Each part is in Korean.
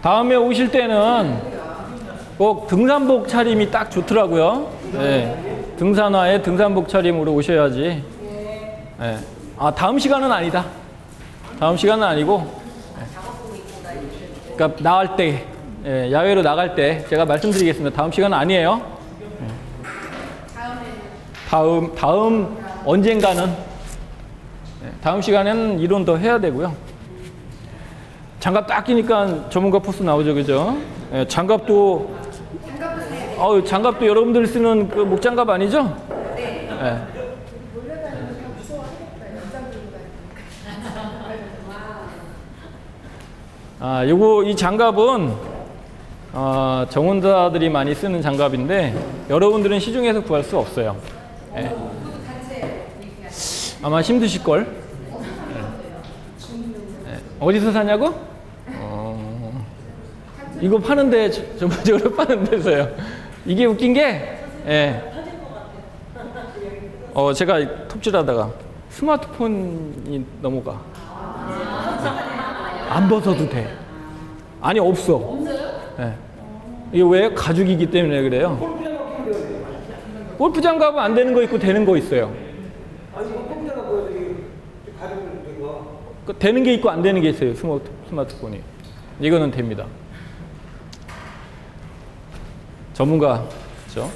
다음에 오실 때는 꼭 등산복 차림이 딱 좋더라고요. 네. 등산화에 등산복 차림으로 오셔야지. 네. 아, 다음 시간은 아니다. 다음 시간은 아니고. 그러니까 나갈 때, 예, 야외로 나갈 때 제가 말씀드리겠습니다. 다음 시간은 아니에요. 다음 언젠가는, 다음 시간에는 이론 더 해야 되고요. 장갑 딱 끼니까 전문가 포스 나오죠, 그죠? 예, 장갑도 여러분들 쓰는 그 목장갑 아니죠? 네. 예. 이 장갑은 정원사들이 많이 쓰는 장갑인데 여러분들은 시중에서 구할 수 없어요. 예. 아마 힘드실걸? 예. 어디서 사냐고? 이거 파는데 전문적으로 파는 데서요. 이게 웃긴 게, 예. 제가 톱질하다가 스마트폰이 넘어가. 안 벗어도 돼. 아니, 없어. 없어요? 예. 이게 왜? 가죽이기 때문에 그래요. 골프 장갑은 안 되는 거 있고 되는 거 있어요. 아니, 골프 장갑 가죽은 되고. 되는 게 있고 안 되는 게 있어요. 스마트폰이. 이거는 됩니다. 전문가, 그렇죠?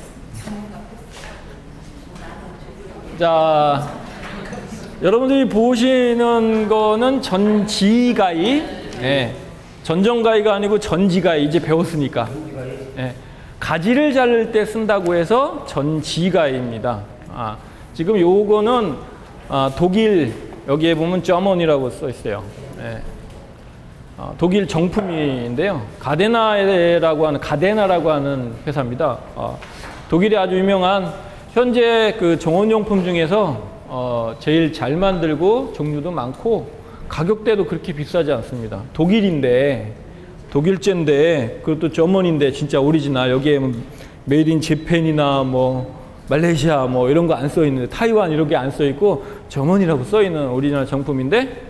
자, 여러분들이 보시는 거는 전지가위, 예, 전정가위가 아니고 전지가위, 이제 배웠으니까. 예, 가지를 자를 때 쓴다고 해서 전지가위입니다. 지금 요거는 독일, 여기에 보면 저먼이라고 써 있어요. 예, 독일 정품인데요. 가데나라고 하는 회사입니다. 독일의 아주 유명한 현재 그 정원용품 중에서 제일 잘 만들고 종류도 많고 가격대도 그렇게 비싸지 않습니다. 독일제인데 그것도 저먼인데 진짜 오리지널. 여기에 메이드 인 재팬이나 뭐 말레이시아 뭐 이런 거 안 써 있는데, 타이완 이런 게 안 써 있고 저먼이라고 써 있는 오리지널 정품인데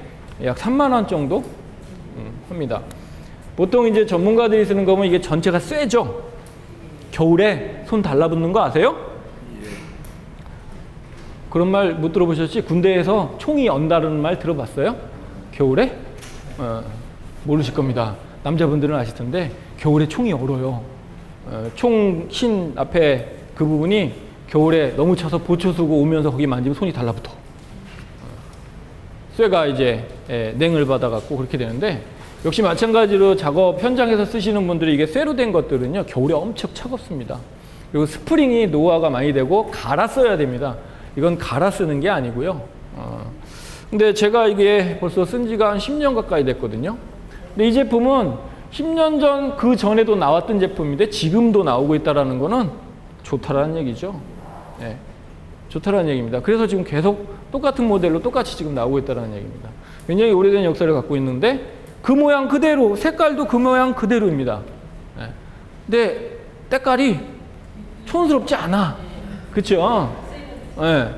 약 3만 원 정도 합니다. 보통 이제 전문가들이 쓰는 거면 이게 전체가 쇠죠. 겨울에 손 달라붙는 거 아세요? 그런 말 못 들어보셨지? 군대에서 총이 언다르는 말 들어봤어요? 겨울에? 모르실 겁니다. 남자분들은 아실 텐데 겨울에 총이 얼어요. 총 신 앞에 그 부분이 겨울에 너무 차서 보초 쓰고 오면서 거기 만지면 손이 달라붙어. 쇠가 이제 냉을 받아갖고 그렇게 되는데, 역시 마찬가지로 작업 현장에서 쓰시는 분들이 이게 쇠로 된 것들은요 겨울에 엄청 차갑습니다. 그리고 스프링이 노화가 많이 되고 갈아 써야 됩니다. 이건 갈아 쓰는 게 아니고요. 근데 제가 이게 벌써 쓴 지가 한 10년 가까이 됐거든요. 근데 이 제품은 10년 전 그 전에도 나왔던 제품인데 지금도 나오고 있다는 거는 좋다라는 얘기죠. 네, 좋다라는 얘기입니다. 그래서 지금 계속 똑같은 모델로 똑같이 지금 나오고 있다는 얘기입니다. 굉장히 오래된 역사를 갖고 있는데 그 모양 그대로, 색깔도 그 모양 그대로입니다. 네. 근데 때깔이 촌스럽지 않아. 그쵸? 네.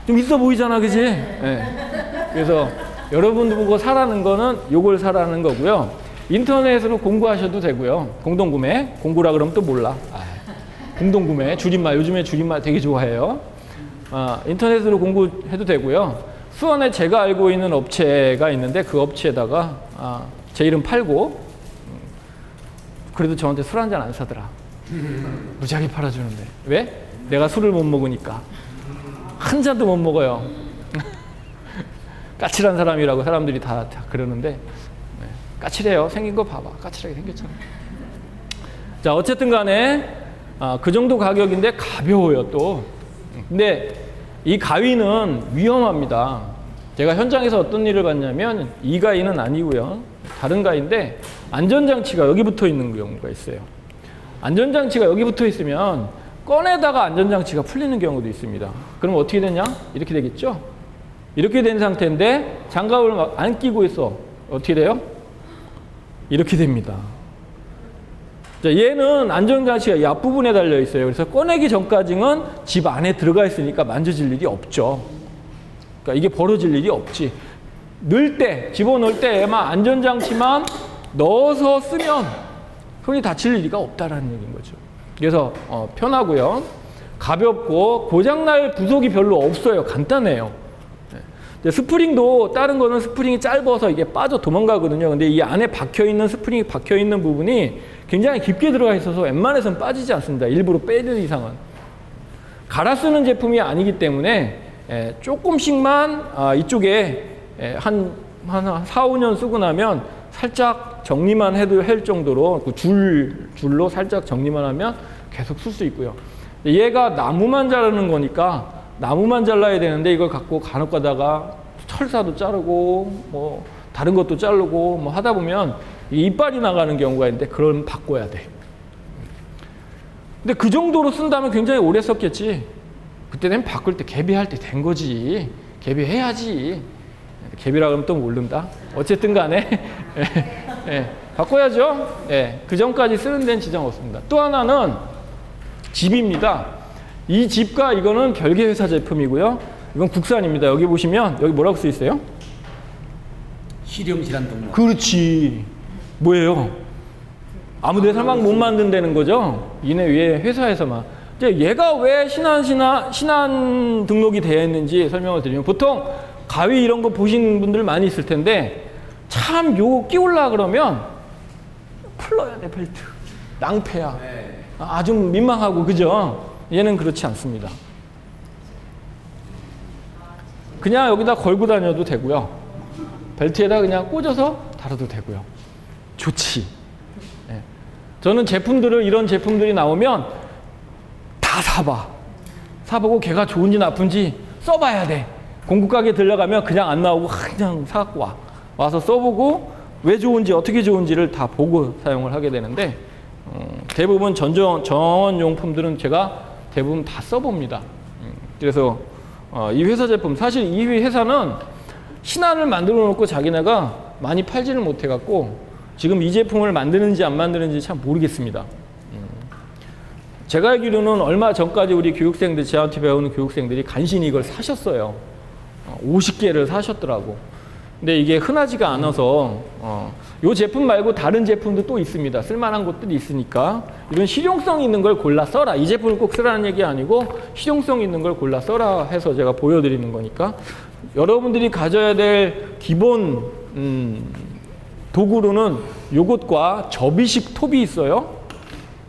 좀 있어 보이잖아, 그치? 네. 그래서 여러분들 보고 사라는 거는 요걸 사라는 거고요. 인터넷으로 공구하셔도 되고요. 공동구매. 공구라 그러면 또 몰라. 공동구매, 줄임말. 요즘에 줄임말 되게 좋아해요. 인터넷으로 공구해도 되고요. 수원에 제가 알고 있는 업체가 있는데 그 업체에다가 제 이름 팔고, 그래도 저한테 술 한 잔 안 사더라. 무지하게 팔아주는데. 왜? 내가 술을 못 먹으니까. 한 잔도 못 먹어요. 까칠한 사람이라고 사람들이 다 그러는데, 까칠해요. 생긴 거 봐봐. 까칠하게 생겼잖아. 자, 어쨌든 간에 그 정도 가격인데 가벼워요 또. 근데 이 가위는 위험합니다. 제가 현장에서 어떤 일을 봤냐면, 이 가위는 아니고요. 다른 가위인데 안전장치가 여기 붙어 있는 경우가 있어요. 안전장치가 여기 붙어 있으면 꺼내다가 안전장치가 풀리는 경우도 있습니다. 그럼 어떻게 되냐? 이렇게 되겠죠? 이렇게 된 상태인데 장갑을 막 안 끼고 있어. 어떻게 돼요? 이렇게 됩니다. 자, 얘는 안전장치가 이 앞부분에 달려 있어요. 그래서 꺼내기 전까지는 집 안에 들어가 있으니까 만져질 일이 없죠. 그러니까 이게 벌어질 일이 없지. 넣을 때, 집어넣을 때 얘만 안전장치만 넣어서 쓰면 손이 다칠 일이 없다라는 얘기인 거죠. 그래서 편하고요. 가볍고 고장날 구석이 별로 없어요. 간단해요. 네. 스프링도 다른 거는 스프링이 짧아서 이게 빠져 도망가거든요. 근데 이 안에 박혀있는 스프링이 박혀있는 부분이 굉장히 깊게 들어가 있어서 웬만해서는 빠지지 않습니다. 일부러 빼는 이상은. 갈아 쓰는 제품이 아니기 때문에 조금씩만 이쪽에 한 4, 5년 쓰고 나면 살짝 정리만 해도 할 정도로 그 줄로 살짝 정리만 하면 계속 쓸 수 있고요. 얘가 나무만 자르는 거니까 나무만 잘라야 되는데 이걸 갖고 간혹 가다가 철사도 자르고 뭐 다른 것도 자르고 뭐 하다 보면 이빨이 나가는 경우가 있는데 그럼 바꿔야 돼. 근데 그 정도로 쓴다면 굉장히 오래 썼겠지. 그때 되면 바꿀 때 개비할 때 된 거지. 개비해야지. 개비라 그러면 또 모른다. 어쨌든 간에 바꿔야죠. 그 전까지 쓰는 데는 지장 없습니다. 또 하나는 집입니다. 이 집과 이거는 별개 회사 제품이고요. 이건 국산입니다. 여기 보시면 여기 뭐라고 써 있어요? 실용질환 동물. 그렇지. 뭐예요? 아무 데서 막 못 만든다는 거죠. 이네 위에 회사에서만. 이제 얘가 왜 신안 등록이 되어 있는지 설명을 드리면 보통 가위 이런 거 보시는 분들 많이 있을 텐데 참 요거 끼울라 그러면 풀러야 돼 벨트. 낭패야. 네. 아주 민망하고 그죠? 얘는 그렇지 않습니다. 그냥 여기다 걸고 다녀도 되고요. 벨트에다 그냥 꽂아서 달아도 되고요. 좋지. 네. 저는 제품들을 이런 제품들이 나오면 다 사보고 걔가 좋은지 나쁜지 써봐야 돼. 공구가게 들려가면 그냥 안 나오고 그냥 사갖고 와서 써보고 왜 좋은지 어떻게 좋은지를 다 보고 사용을 하게 되는데 대부분 전용품들은 제가 대부분 다 써봅니다. 그래서 이 회사 제품 사실 이 회사는 신안을 만들어 놓고 자기네가 많이 팔지를 못해갖고 지금 이 제품을 만드는지 안 만드는지 참 모르겠습니다. 제가 알기로는 얼마 전까지 우리 교육생들, 저한테 배우는 교육생들이 간신히 이걸 사셨어요. 50개를 사셨더라고. 근데 이게 흔하지가 않아서 이 제품 말고 다른 제품도 또 있습니다. 쓸만한 것들이 있으니까 이런 실용성 있는 걸 골라 써라. 이 제품을 꼭 쓰라는 얘기 아니고 실용성 있는 걸 골라 써라 해서 제가 보여드리는 거니까 여러분들이 가져야 될 기본 도구로는 요것과 접이식 톱이 있어요.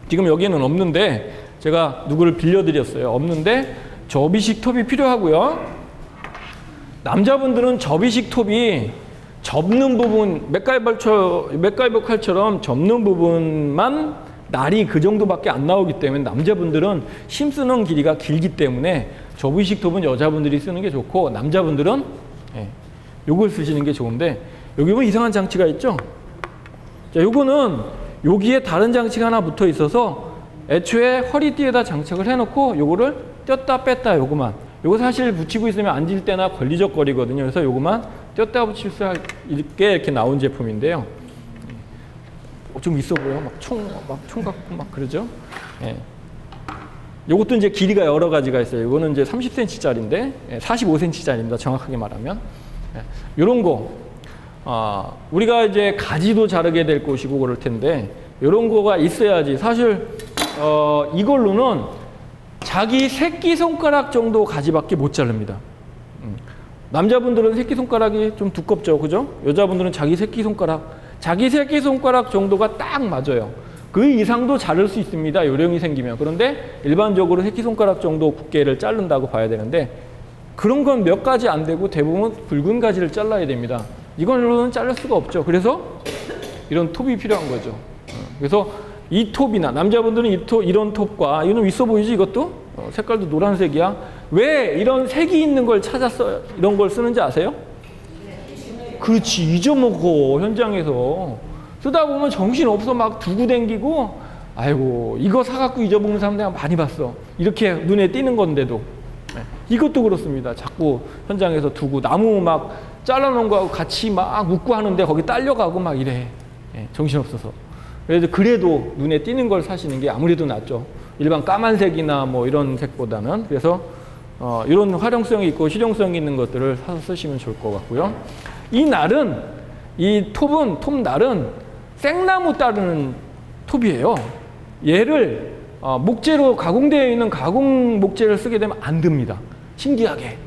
지금 여기에는 없는데 제가 누구를 빌려드렸어요. 없는데 접이식 톱이 필요하고요. 남자분들은 접이식 톱이 접는 부분, 맥가이버 칼처럼 접는 부분만 날이 그 정도밖에 안 나오기 때문에 남자분들은 힘쓰는 길이가 길기 때문에 접이식 톱은 여자분들이 쓰는 게 좋고 남자분들은 요걸 쓰시는 게 좋은데 여기 보면 이상한 장치가 있죠? 자, 요거는 여기에 다른 장치가 하나 붙어 있어서 애초에 허리띠에다 장착을 해놓고 요거를 뗐다 뺐다 요거만. 요거 사실 붙이고 있으면 앉을 때나 걸리적거리거든요. 그래서 요거만 뗐다 붙일 수 있게 이렇게 나온 제품인데요. 좀 있어 보여. 막 총 갖고 막 그러죠. 요것도 이제 길이가 여러 가지가 있어요. 요거는 이제 30cm짜리인데 45cm짜리입니다. 정확하게 말하면. 요런 거. 우리가 이제 가지도 자르게 될 것이고 그럴 텐데 요런 거가 있어야지. 사실 이걸로는 자기 새끼손가락 정도 가지밖에 못 자릅니다. 남자분들은 새끼손가락이 좀 두껍죠. 그죠? 여자분들은 자기 새끼손가락 정도가 딱 맞아요. 그 이상도 자를 수 있습니다. 요령이 생기면. 그런데 일반적으로 새끼손가락 정도 두께를 자른다고 봐야 되는데 그런 건 몇 가지 안 되고 대부분 굵은 가지를 잘라야 됩니다. 이걸로는 자를 수가 없죠. 그래서 이런 톱이 필요한 거죠. 그래서 이 톱이나 남자분들은 이런 톱과 이건 있어 보이지 이것도? 색깔도 노란색이야. 왜 이런 색이 있는 걸 찾았어요? 이런 걸 쓰는지 아세요? 그렇지. 잊어먹어 현장에서. 쓰다 보면 정신없어 막 두고 댕기고 아이고 이거 사갖고 잊어먹는 사람 내가 많이 봤어. 이렇게 눈에 띄는 건데도. 이것도 그렇습니다. 자꾸 현장에서 두고 나무 막 잘라놓은 거하고 같이 막 묶고 하는데 거기 딸려가고 막 이래. 정신없어서. 그래도 눈에 띄는 걸 사시는 게 아무래도 낫죠. 일반 까만색이나 뭐 이런 색보다는. 그래서 이런 활용성이 있고 실용성이 있는 것들을 사서 쓰시면 좋을 것 같고요. 이 날은, 톱날은 생나무 따르는 톱이에요. 얘를 목재로 가공되어 있는 가공 목재를 쓰게 되면 안 듭니다. 신기하게.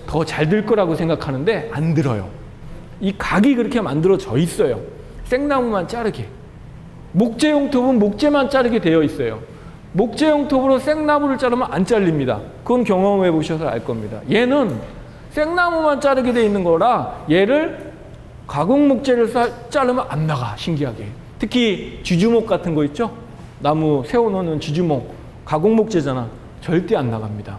더 잘 들 거라고 생각하는데 안 들어요. 이 각이 그렇게 만들어져 있어요. 생나무만 자르게. 목재용 톱은 목재만 자르게 되어 있어요. 목재용 톱으로 생나무를 자르면 안 잘립니다. 그건 경험해 보셔서 알 겁니다. 얘는 생나무만 자르게 되어 있는 거라 얘를 가공 목재를 자르면 안 나가. 신기하게. 특히 쥐주목 같은 거 있죠? 나무 세워놓는 쥐주목. 가공 목재잖아. 절대 안 나갑니다.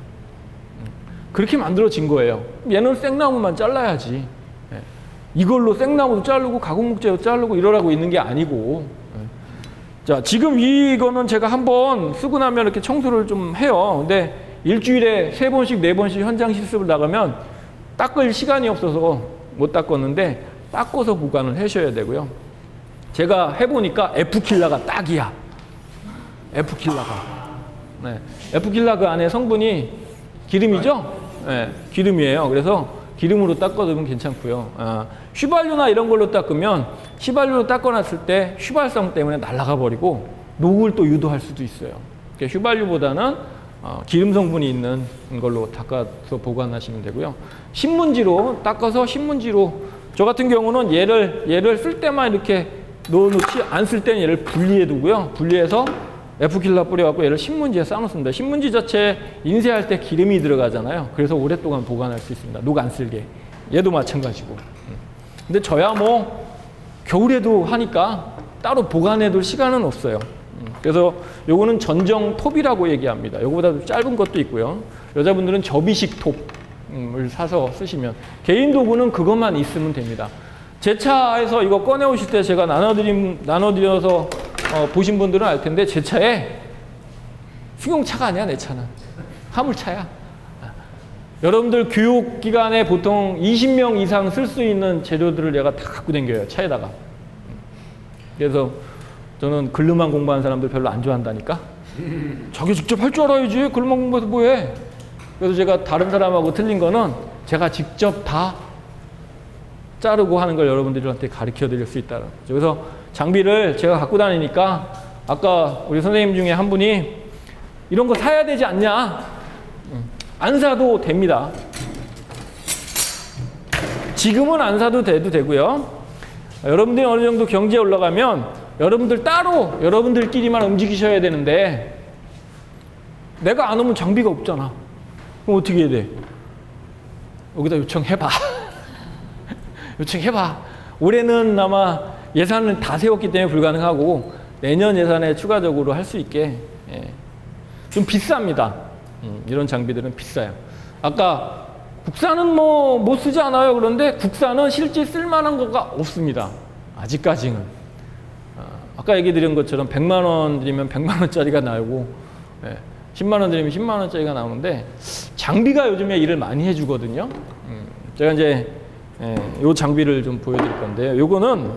그렇게 만들어진 거예요. 얘는 생나무만 잘라야지. 이걸로 생나무도 자르고 가공 목재도 자르고 이러라고 있는 게 아니고. 자, 지금 이거는 제가 한번 쓰고 나면 이렇게 청소를 좀 해요. 근데 일주일에 3번씩 4번씩 현장 실습을 나가면 닦을 시간이 없어서 못 닦았는데 닦아서 보관을 하셔야 되고요. 제가 해보니까 F킬라가 딱이야. F킬라가. 네. F킬라 그 안에 성분이 기름이죠? 네, 기름이에요. 그래서 기름으로 닦아두면 괜찮고요. 휘발유나 이런 걸로 닦으면 휘발유로 닦아놨을 때 휘발성 때문에 날아가 버리고 녹을 또 유도할 수도 있어요. 그러니까 휘발유보다는 기름 성분이 있는 걸로 닦아서 보관하시면 되고요. 신문지로 닦아서 신문지로 저 같은 경우는 얘를 쓸 때만 이렇게 넣어놓지 안 쓸 때는 얘를 분리해 두고요. 분리해서 F킬라 뿌려갖고 얘를 신문지에 싸놓습니다. 신문지 자체에 인쇄할 때 기름이 들어가잖아요. 그래서 오랫동안 보관할 수 있습니다. 녹 안 쓸게. 얘도 마찬가지고. 근데 저야 뭐 겨울에도 하니까 따로 보관해둘 시간은 없어요. 그래서 요거는 전정 톱이라고 얘기합니다. 요거보다 좀 짧은 것도 있고요. 여자분들은 접이식 톱을 사서 쓰시면 개인 도구는 그것만 있으면 됩니다. 제 차에서 이거 꺼내오실 때 제가 나눠드려서 보신 분들은 알 텐데 제 차에 승용차가 아니야. 내 차는 화물차야. 여러분들 교육기간에 보통 20명 이상 쓸 수 있는 재료들을 내가 다 갖고 다녀요. 차에다가. 그래서 저는 글루만 공부하는 사람들 별로 안 좋아한다니까. 자기 직접 할 줄 알아야지. 글루만 공부해서 뭐해. 그래서 제가 다른 사람하고 틀린 거는 제가 직접 다 자르고 하는 걸 여러분들한테 가르쳐 드릴 수 있다. 그래서 장비를 제가 갖고 다니니까 아까 우리 선생님 중에 한 분이 이런 거 사야 되지 않냐? 안 사도 됩니다. 지금은 안 사도 돼도 되고요. 여러분들이 어느 정도 경제에 올라가면 여러분들 따로 여러분들끼리만 움직이셔야 되는데 내가 안 오면 장비가 없잖아. 그럼 어떻게 해야 돼? 여기다 요청해봐. 요청해봐. 올해는 아마 예산을 다 세웠기 때문에 불가능하고 내년 예산에 추가적으로 할 수 있게 좀 비쌉니다. 이런 장비들은 비싸요. 아까 국산은 뭐 못 쓰지 않아요. 그런데 국산은 실제 쓸만한 거가 없습니다. 아직까지는. 아까 얘기 드린 것처럼 100만 원 드리면 100만 원짜리가 나오고 10만 원 드리면 10만 원짜리가 나오는데 장비가 요즘에 일을 많이 해주거든요. 제가 이제 요 장비를 좀 보여드릴 건데요. 요거는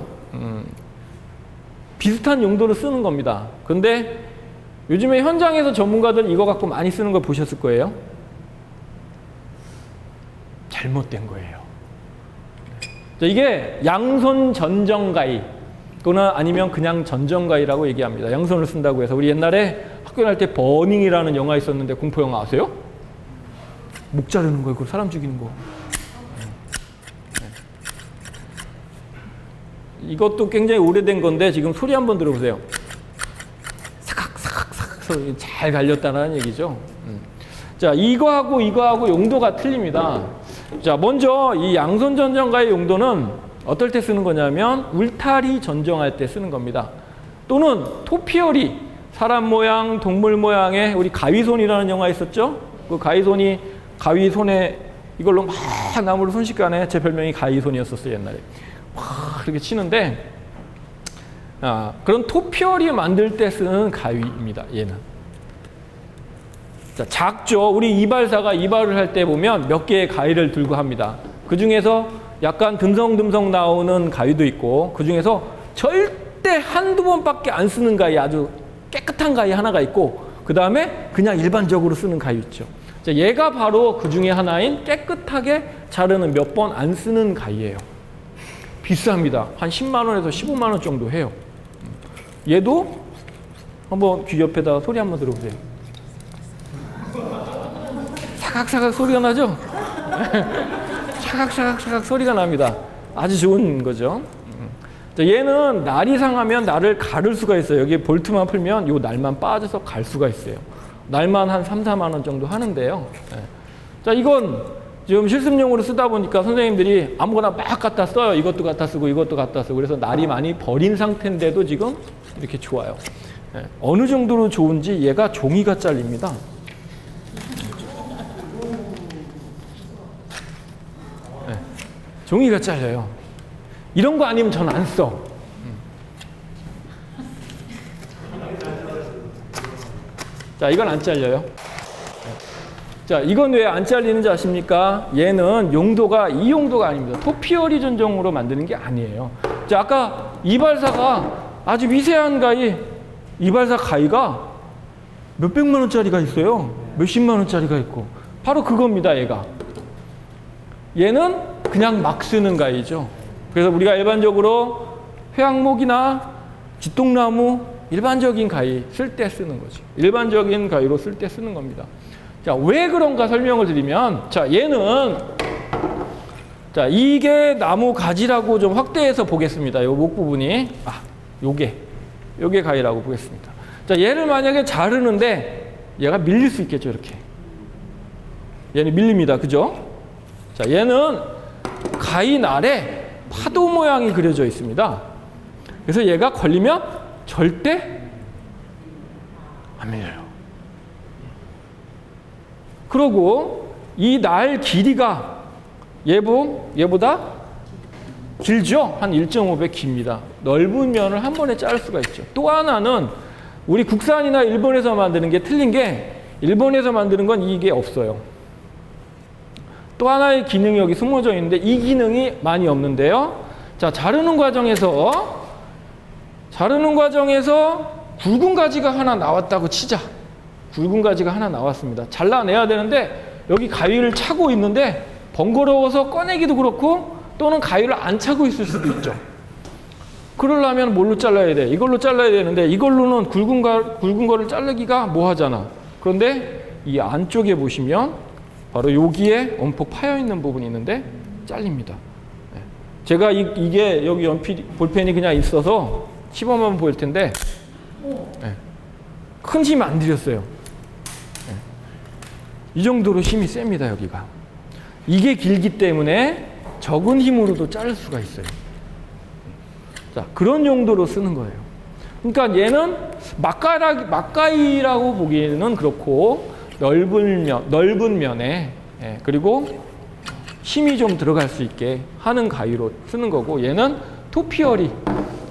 비슷한 용도로 쓰는 겁니다. 근데 요즘에 현장에서 전문가들 이거 갖고 많이 쓰는 걸 보셨을 거예요. 잘못된 거예요. 자, 이게 양손 전정가위 또는 아니면 그냥 전정가위라고 얘기합니다. 양손을 쓴다고 해서 우리 옛날에 학교 다닐 때 버닝이라는 영화 있었는데 공포 영화 아세요? 목 자르는 거, 그 사람 죽이는 거. 이것도 굉장히 오래된 건데 지금 소리 한번 들어보세요. 사각사각사각 소리 잘 갈렸다는 얘기죠. 자, 이거하고 용도가 틀립니다. 자, 먼저 이 양손 전정가의 용도는 어떨 때 쓰는 거냐면 울타리 전정할 때 쓰는 겁니다. 또는 토피어리, 사람 모양, 동물 모양의 우리 가위손이라는 영화 있었죠? 그 가위손이 가위손에 이걸로 막 나무를 순식간에 제 별명이 가위손이었었어요, 옛날에. 막 이렇게 치는데 그런 토피어리 만들 때 쓰는 가위입니다. 얘는. 자, 작죠. 우리 이발사가 이발을 할 때 보면 몇 개의 가위를 들고 합니다. 그 중에서 약간 듬성듬성 나오는 가위도 있고 그 중에서 절대 한두 번밖에 안 쓰는 가위, 아주 깨끗한 가위 하나가 있고 그 다음에 그냥 일반적으로 쓰는 가위 있죠. 자, 얘가 바로 그 중에 하나인 깨끗하게 자르는 몇 번 안 쓰는 가위예요. 비쌉니다. 한 10만 원에서 15만 원 정도 해요. 얘도 한번 귀 옆에다가 소리 한번 들어보세요. 사각사각 소리가 나죠? 사각사각 소리가 납니다. 아주 좋은 거죠. 자, 얘는 날이 상하면 날을 가를 수가 있어요. 여기 볼트만 풀면 요 날만 빠져서 갈 수가 있어요. 날만 한 3, 4만 원 정도 하는데요. 자, 이건 지금 실습용으로 쓰다 보니까 선생님들이 아무거나 막 갖다 써요. 이것도 갖다 쓰고 이것도 갖다 쓰고. 그래서 날이 많이 버린 상태인데도 지금 이렇게 좋아요. 어느 정도로 좋은지 얘가 종이가 잘립니다. 종이가 잘려요. 이런 거 아니면 전 안 써. 자, 이건 안 잘려요. 자, 이건 왜 안 잘리는지 아십니까? 얘는 용도가 이 용도가 아닙니다. 토피어리 전용으로 만드는 게 아니에요. 자, 아까 이발사가 아주 미세한 가위, 이발사 가위가 몇백만 원짜리가 있어요. 몇십만 원짜리가 있고. 바로 그겁니다, 얘가. 얘는 그냥 막 쓰는 가위죠. 그래서 우리가 일반적으로 회양목이나 쥐똥나무 일반적인 가위 쓸 때 쓰는 거죠. 일반적인 가위로 쓸 때 쓰는 겁니다. 자, 왜 그런가 설명을 드리면, 자, 얘는, 자, 이게 나무 가지라고 좀 확대해서 보겠습니다. 요 목 부분이. 요게 가위라고 보겠습니다. 자, 얘를 만약에 자르는데 얘가 밀릴 수 있겠죠, 이렇게. 얘는 밀립니다. 그죠? 자, 얘는 가위 날에 파도 모양이 그려져 있습니다. 그래서 얘가 걸리면 절대 안 밀려요. 그리고 이 날 길이가 얘보다 길죠? 한 1.5배 깁니다. 넓은 면을 한 번에 자를 수가 있죠. 또 하나는 우리 국산이나 일본에서 만드는 게 틀린 게, 일본에서 만드는 건 이게 없어요. 또 하나의 기능이 여기 숨어져 있는데 이 기능이 많이 없는데요. 자, 자르는 과정에서 굵은 가지가 하나 나왔다고 치자. 굵은 가지가 하나 나왔습니다. 잘라내야 되는데 여기 가위를 차고 있는데 번거로워서 꺼내기도 그렇고, 또는 가위를 안 차고 있을 수도 있죠. 그러려면 뭘로 잘라야 돼? 이걸로 잘라야 되는데 이걸로는 굵은 거를 자르기가 뭐하잖아. 그런데 이 안쪽에 보시면 바로 여기에 원폭 파여 있는 부분이 있는데 잘립니다. 제가 이게 여기 볼펜이 그냥 있어서 시범만 보일 텐데 큰 힘 안 들였어요. 이 정도로 힘이 셉니다. 여기가. 이게 길기 때문에 적은 힘으로도 자를 수가 있어요. 자, 그런 용도로 쓰는 거예요. 그러니까 얘는 막가위라고 보기에는 그렇고, 넓은 면에, 그리고 힘이 좀 들어갈 수 있게 하는 가위로 쓰는 거고, 얘는 토피어리,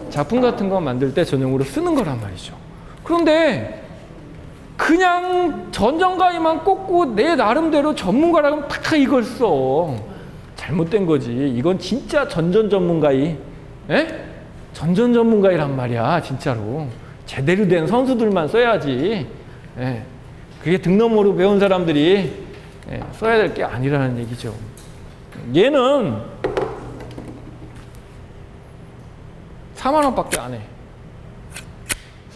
작품 같은 거 만들 때 전용으로 쓰는 거란 말이죠. 그런데 그냥 전정가위만 꽂고 내 나름대로 전문가라면 다 이걸 써. 잘못된 거지. 이건 진짜 전전 전문가위. 전전 전문가위란 말이야, 진짜로. 제대로 된 선수들만 써야지. 그게 등록모로 배운 사람들이 써야 될 게 아니라는 얘기죠. 얘는 4만 원밖에 안 해.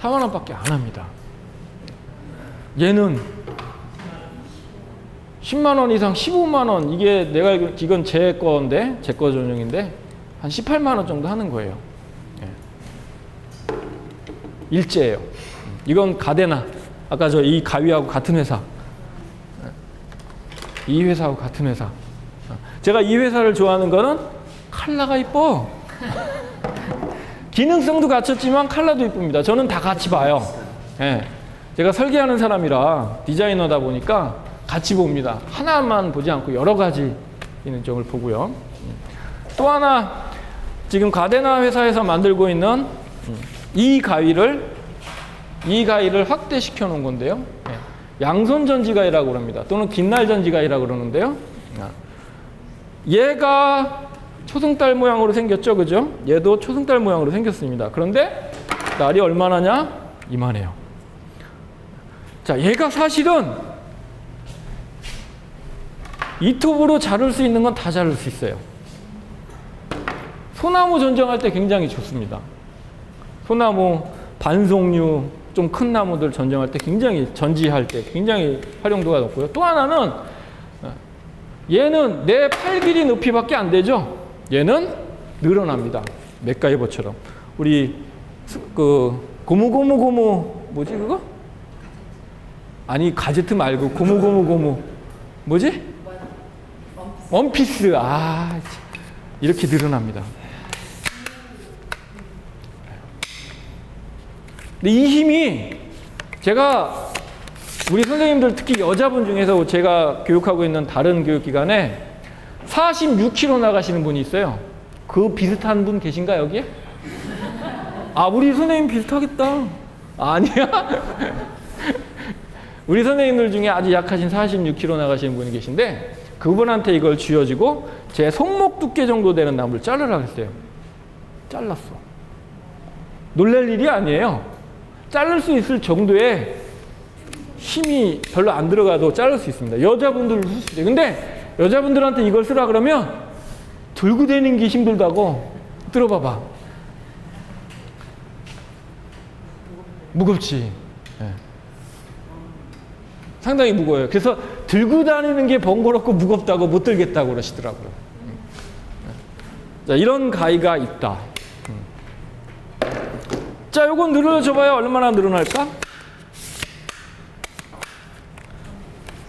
4만 원밖에 안 합니다. 얘는 10만 원 이상 15만 원, 이게 내가 이건 제 거인데, 제 거 전용인데 한 18만 원 정도 하는 거예요. 일제예요. 이건 가데나, 아까 저 이 가위하고 같은 회사, 이 회사하고 같은 회사. 제가 이 회사를 좋아하는 거는 컬러가 이뻐. 기능성도 갖췄지만 컬러도 이쁩니다. 저는 다 같이 봐요. 제가 설계하는 사람이라 디자이너다 보니까 같이 봅니다. 하나만 보지 않고 여러 가지 기능적을 보고요. 또 하나, 지금 가데나 회사에서 만들고 있는 이 가위를 확대시켜 놓은 건데요. 양손 전지가위라고 그럽니다. 또는 긴날 전지가위라고 그러는데요. 얘가 초승달 모양으로 생겼죠, 그죠? 얘도 초승달 모양으로 생겼습니다. 그런데 날이 얼마나냐? 이만해요. 자, 얘가 사실은 이 톱으로 자를 수 있는 건 다 자를 수 있어요. 소나무 전정할 때 굉장히 좋습니다. 소나무, 반송류, 좀 큰 나무들 전정할 때 굉장히 전지할 때 굉장히 활용도가 높고요. 또 하나는 얘는 내 팔 길이 높이밖에 안 되죠. 얘는 늘어납니다. 맥가이버처럼. 우리 그 고무고무 뭐지 그거? 아니 가제트 말고 고무고무 뭐지? 원피스. 아 이렇게 늘어납니다. 근데 이 힘이 제가 우리 선생님들 특히 여자분 중에서 제가 교육하고 있는 다른 교육기관에 46kg 나가시는 분이 있어요. 그 비슷한 분 계신가 여기에? 아 우리 선생님 비슷하겠다. 아니야? 우리 선생님들 중에 아주 약하신 46kg 나가시는 분이 계신데 그분한테 이걸 쥐어지고 제 손목 두께 정도 되는 나무를 자르라 그랬어요. 잘랐어. 놀랄 일이 아니에요. 자를 수 있을 정도의 힘이 별로 안 들어가도 자를 수 있습니다. 여자분들도 쓸 수 있어요. 근데 여자분들한테 이걸 쓰라 그러면 들고 다니는 게 힘들다고. 들어봐봐. 무겁지. 네. 상당히 무거워요. 그래서 들고 다니는 게 번거롭고 무겁다고 못 들겠다고 그러시더라고요. 자, 이런 가위가 있다. 자, 요건 늘어져봐야 얼마나 늘어날까?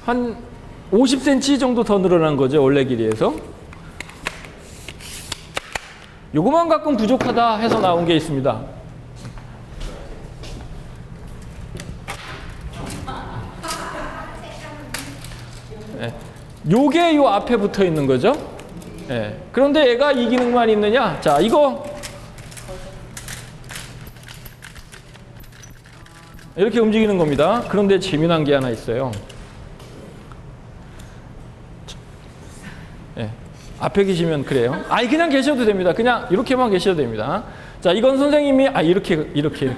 한 50cm 정도 더 늘어난 거죠. 원래 길이에서. 요거만 갖고는 부족하다 해서 나온 게 있습니다. 네. 요게 요 앞에 붙어 있는 거죠. 네. 그런데 얘가 이 기능만 있느냐? 자, 이거 이렇게 움직이는 겁니다. 그런데 재미난 게 하나 있어요. 네. 앞에 계시면 그래요. 아니 그냥 계셔도 됩니다. 그냥 이렇게만 계셔도 됩니다. 자, 이건 선생님이 이렇게.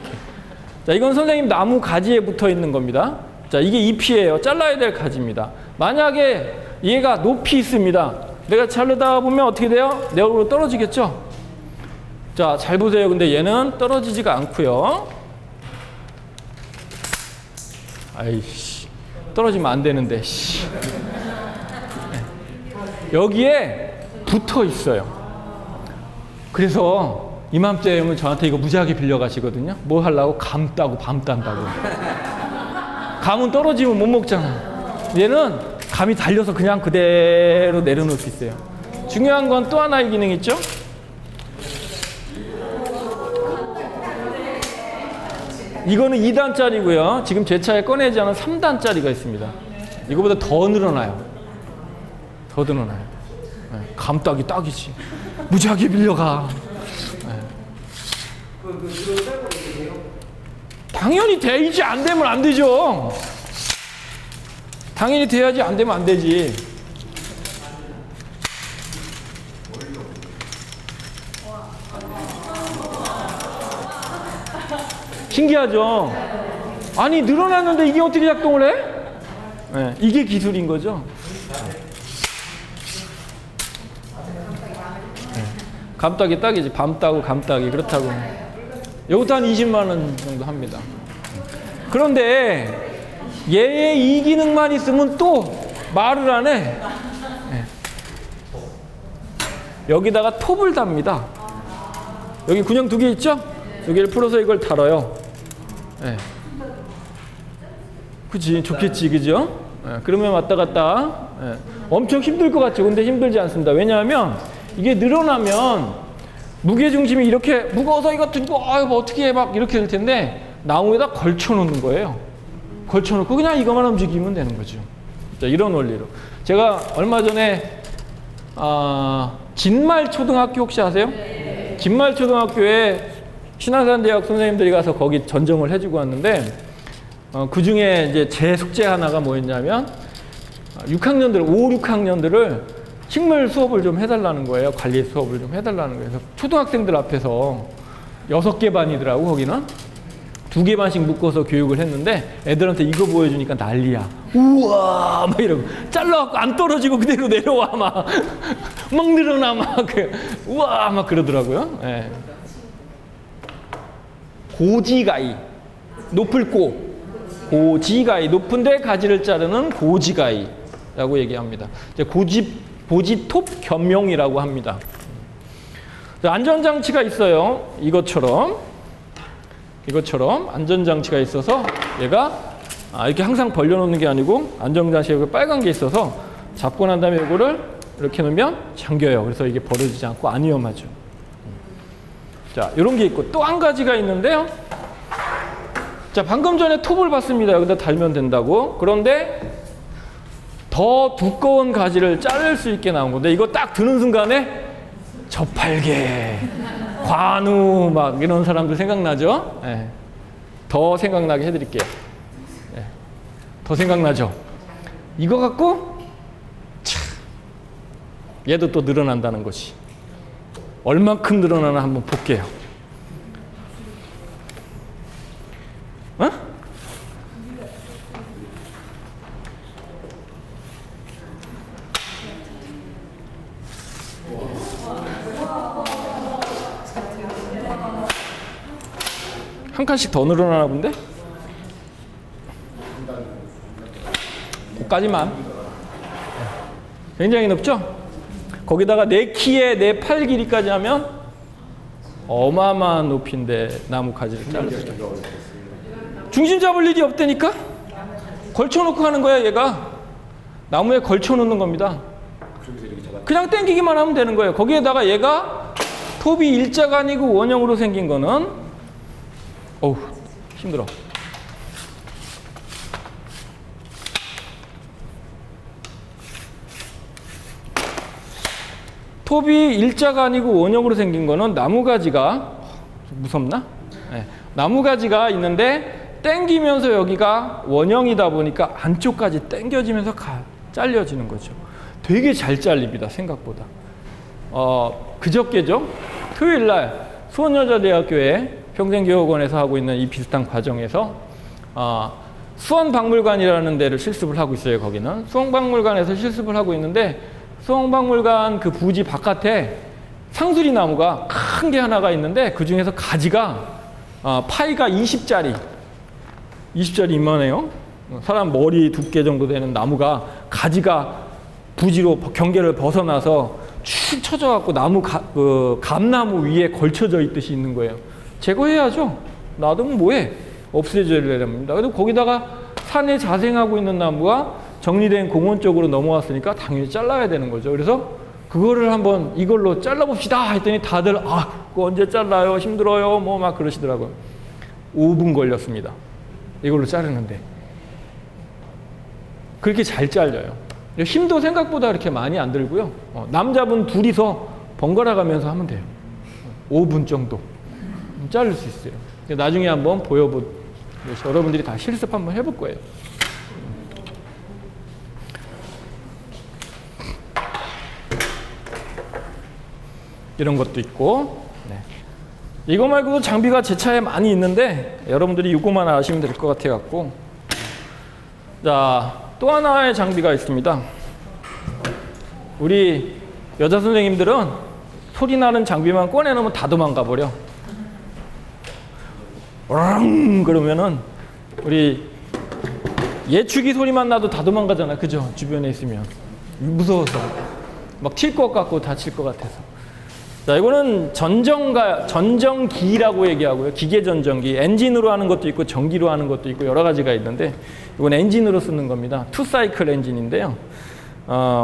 자, 이건 선생님 나무 가지에 붙어 있는 겁니다. 자, 이게 잎이에요. 잘라야 될 가지입니다. 만약에 얘가 높이 있습니다. 내가 자르다 보면 어떻게 돼요? 내 얼굴로 떨어지겠죠? 자, 잘 보세요. 근데 얘는 떨어지지가 않고요. 아이씨, 떨어지면 안 되는데. 씨. 여기에 붙어 있어요. 그래서 이맘때 오면 저한테 이거 무지하게 빌려 가시거든요. 뭐 하려고? 감 따고 밤 딴다고. 감은 떨어지면 못 먹잖아. 얘는 감이 달려서 그냥 그대로 내려놓을 수 있어요. 중요한 건 또 하나의 기능 있죠? 이거는 2단짜리고요. 지금 제 차에 꺼내지 않은 3단짜리가 있습니다. 이거보다 더 늘어나요. 더 늘어나요. 네, 감딱이 딱이지. 무지하게 밀려가. 네. 당연히 돼야지. 안 되면 안 되죠. 당연히 돼야지. 안 되면 안 되지. 신기하죠? 아니 늘어났는데 이게 어떻게 작동을 해? 네, 이게 기술인 거죠. 네. 감따기 딱이지. 밤 따고 감따기. 그렇다고. 이것도 한 20만 원 정도 합니다. 그런데 얘의 이 기능만 있으면 또 말을 안 해. 네. 여기다가 톱을 답니다. 여기 군형 2개 있죠? 여기를 풀어서 이걸 달아요. 네. 그치, 좋겠지, 그죠? 네. 그러면 왔다 갔다. 네. 엄청 힘들 것 같죠? 근데 힘들지 않습니다. 왜냐하면 이게 늘어나면 무게중심이 이렇게 무거워서 이거 들고, 뭐 어떻게 해, 막 이렇게 될 텐데 나무에다 걸쳐 놓는 거예요. 걸쳐 놓고 그냥 이것만 움직이면 되는 거죠. 자, 이런 원리로. 제가 얼마 전에, 진말초등학교 혹시 아세요? 네. 진말초등학교에 신안산대학 선생님들이 가서 거기 전정을 해주고 왔는데, 그 중에 이제 제 숙제 하나가 뭐였냐면, 6학년들, 5, 6학년들을 식물 수업을 좀 해달라는 거예요. 관리 수업을 좀 해달라는 거예요. 그래서 초등학생들 앞에서 6개 반이더라고, 거기는. 2개 반씩 묶어서 교육을 했는데 애들한테 이거 보여주니까 난리야. 우와 막 이러고 잘라갖고 안 떨어지고 그대로 내려와 막 늘어나 막 우와 막 그러더라고요. 예. 고지가이 높을 고지가이 높은데 가지를 자르는 고지가이라고 얘기합니다. 이제 고지톱 겸용이라고 합니다. 안전장치가 있어요. 이것처럼 안전장치가 있어서 얘가 이렇게 항상 벌려놓는 게 아니고 안전장치가 여기 빨간 게 있어서 잡고 난 다음에 이거를 이렇게 놓으면 잠겨요. 그래서 이게 벌어지지 않고 안 위험하죠. 자, 이런 게 있고 또 한 가지가 있는데요. 자, 방금 전에 톱을 봤습니다. 여기다 달면 된다고. 그런데 더 두꺼운 가지를 자를 수 있게 나온 건데 이거 딱 드는 순간에 저팔계, 관우 막 이런 사람들 생각나죠? 네. 더 생각나게 해드릴게요. 네. 더 생각나죠? 이거 갖고 참, 얘도 또 늘어난다는 것이 얼만큼 늘어나나 한번 볼게요. 어? 한 칸씩 더 늘어나나 본데? 거기까지만. 굉장히 높죠? 거기다가 내 키에 내 팔 길이까지 하면 어마어마한 높이인데 나무 가지를 자를 수 있죠. 중심 잡을 일이 없다니까? 걸쳐놓고 하는 거야 얘가. 나무에 걸쳐놓는 겁니다. 그냥 당기기만 하면 되는 거예요. 거기에다가 얘가 톱이 일자가 아니고 원형으로 생긴 거는 어우 힘들어. 톱이 일자가 아니고 원형으로 생긴 거는 나무가지가 무섭나? 네. 나무가지가 있는데 당기면서 여기가 원형이다 보니까 안쪽까지 당겨지면서 잘려지는 거죠. 되게 잘 잘립니다. 생각보다. 그저께죠? 토요일날 수원여자대학교에 평생교육원에서 하고 있는 이 비슷한 과정에서 수원박물관이라는 데를 실습을 하고 있어요. 거기는 수원박물관에서 실습을 하고 있는데 수원박물관 그 부지 바깥에 상수리 나무가 큰 게 하나가 있는데 그 중에서 가지가 파이가 20짜리 이만해요. 사람 머리 두께 정도 되는 나무가 가지가 부지로 경계를 벗어나서 축 쳐져갖고 나무 감나무 위에 걸쳐져 있듯이 있는 거예요. 제거해야죠. 놔두면 뭐해? 없애줘야 됩니다. 그래도 거기다가 산에 자생하고 있는 나무가 정리된 공원 쪽으로 넘어왔으니까 당연히 잘라야 되는 거죠. 그래서 그거를 한번 이걸로 잘라봅시다 했더니 다들 그거 언제 잘라요? 힘들어요. 뭐 막 그러시더라고요. 5분 걸렸습니다. 이걸로 자르는데. 그렇게 잘 잘려요. 힘도 생각보다 그렇게 많이 안 들고요. 남자분 둘이서 번갈아 가면서 하면 돼요. 5분 정도. 자를 수 있어요. 나중에 한번 여러분들이 다 실습 한번 해볼 거예요. 이런 것도 있고. 네. 이거 말고도 장비가 제 차에 많이 있는데 여러분들이 이거만 아시면 될 것 같아 갖고. 자, 또 하나의 장비가 있습니다. 우리 여자 선생님들은 소리 나는 장비만 꺼내놓으면 다 도망가 버려. 그러면은 우리 예축이 소리만 나도 다 도망가잖아. 그죠? 주변에 있으면 무서워서 막 튈 것 같고 다칠 것 같아서. 자, 이거는 전정기라고 얘기하고요. 기계 전정기. 엔진으로 하는 것도 있고 전기로 하는 것도 있고 여러 가지가 있는데 이건 엔진으로 쓰는 겁니다. 투사이클 엔진인데요.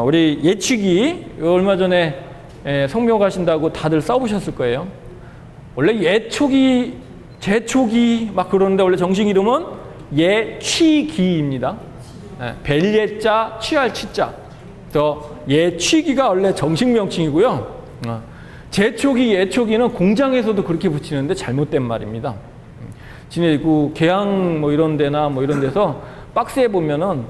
우리 예축이 얼마 전에 성묘 가신다고 다들 써보셨을 거예요. 원래 예초기, 제초기 막 그러는데 원래 정식 이름은 예취기입니다. 벨예자, 취할 치자. 그래서 예취기가 원래 정식 명칭이고요. 제초기, 예초기는 공장에서도 그렇게 붙이는데 잘못된 말입니다. 그 계양 뭐 이런 데나 뭐 이런 데서 박스에 보면은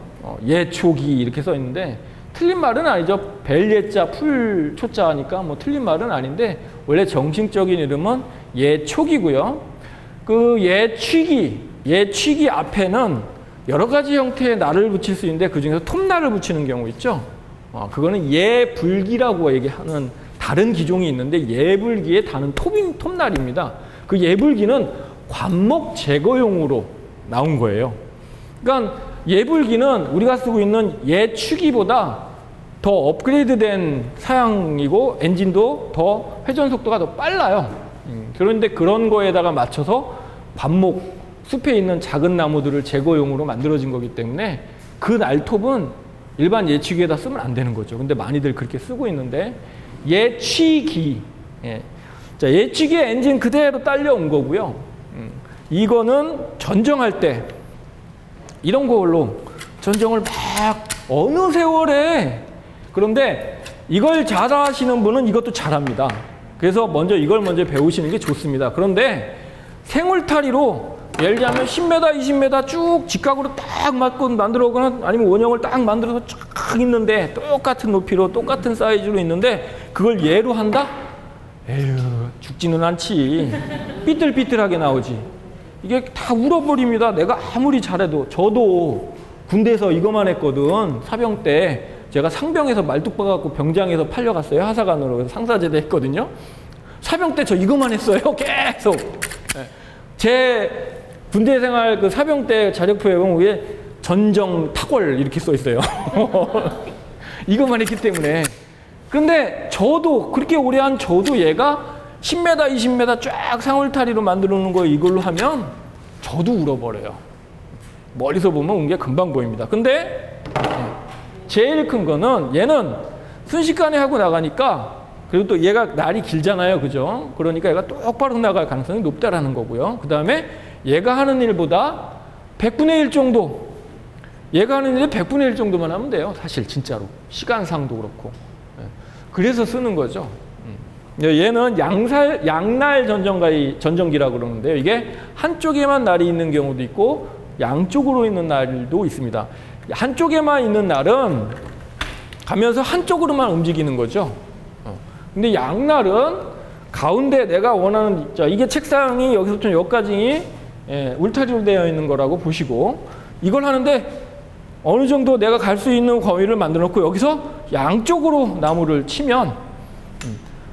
예초기 이렇게 써 있는데 틀린 말은 아니죠. 벨예자 풀 초자니까 뭐 틀린 말은 아닌데 원래 정식적인 이름은 예초기고요. 그 예취기 앞에는 여러 가지 형태의 날을 붙일 수 있는데 그중에서 톱날을 붙이는 경우 있죠. 그거는 예불기라고 얘기하는 다른 기종이 있는데 예불기의 다른 톱날입니다. 그 예불기는 관목 제거용으로 나온 거예요. 그러니까 예불기는 우리가 쓰고 있는 예취기보다 더 업그레이드된 사양이고 엔진도 더 회전 속도가 더 빨라요. 그런데 그런 거에다가 맞춰서 관목 숲에 있는 작은 나무들을 제거용으로 만들어진 거기 때문에 그 날톱은 일반 예취기에다 쓰면 안 되는 거죠. 근데 많이들 그렇게 쓰고 있는데 예취기, 자, 예취기의 엔진 그대로 딸려온 거고요. 이거는 전정할 때 이런 걸로 전정을 막 어느 세월에, 그런데 이걸 잘하시는 분은 이것도 잘합니다. 그래서 이걸 먼저 배우시는 게 좋습니다. 그런데 생울타리로 예를 들자면 10m, 20m 쭉 직각으로 딱 맞고 만들어오거나 아니면 원형을 딱 만들어서 쫙 있는데 똑같은 높이로 똑같은 사이즈로 있는데 그걸 예로 한다? 에휴, 죽지는 않지. 삐뚤삐뚤하게 나오지. 이게 다 울어버립니다. 내가 아무리 잘해도. 저도 군대에서 이거만 했거든. 사병 때 제가 상병에서 말뚝 박아갖고 병장에서 팔려갔어요. 하사관으로. 그래서 상사제대 했거든요. 사병 때 저 이거만 했어요. 계속. 제 군대 생활 그 사병 때 자력표에 보면 위에 전정 탁월 이렇게 써 있어요. 이것만 했기 때문에. 근데 저도 그렇게 오래 한 저도 얘가 10m, 20m 쫙 상울타리로 만들어 놓은 거 이걸로 하면 저도 울어버려요. 멀리서 보면 운 게 금방 보입니다. 근데 제일 큰 거는 얘는 순식간에 하고 나가니까, 그리고 또 얘가 날이 길잖아요. 그죠? 그러니까 얘가 똑바로 나갈 가능성이 높다라는 거고요. 그 다음에 얘가 하는 일보다 100분의 1 정도, 얘가 하는 일에 100분의 1 정도만 하면 돼요. 사실 진짜로. 시간상도 그렇고. 그래서 쓰는 거죠. 얘는 양날 전정기라고 그러는데요. 이게 한쪽에만 날이 있는 경우도 있고 양쪽으로 있는 날도 있습니다. 한쪽에만 있는 날은 가면서 한쪽으로만 움직이는 거죠. 근데 양날은 가운데 내가 원하는, 이게 책상이 여기서부터 여기까지 울타리로 되어 있는 거라고 보시고, 이걸 하는데 어느 정도 내가 갈 수 있는 거리를 만들어 놓고 여기서 양쪽으로 나무를 치면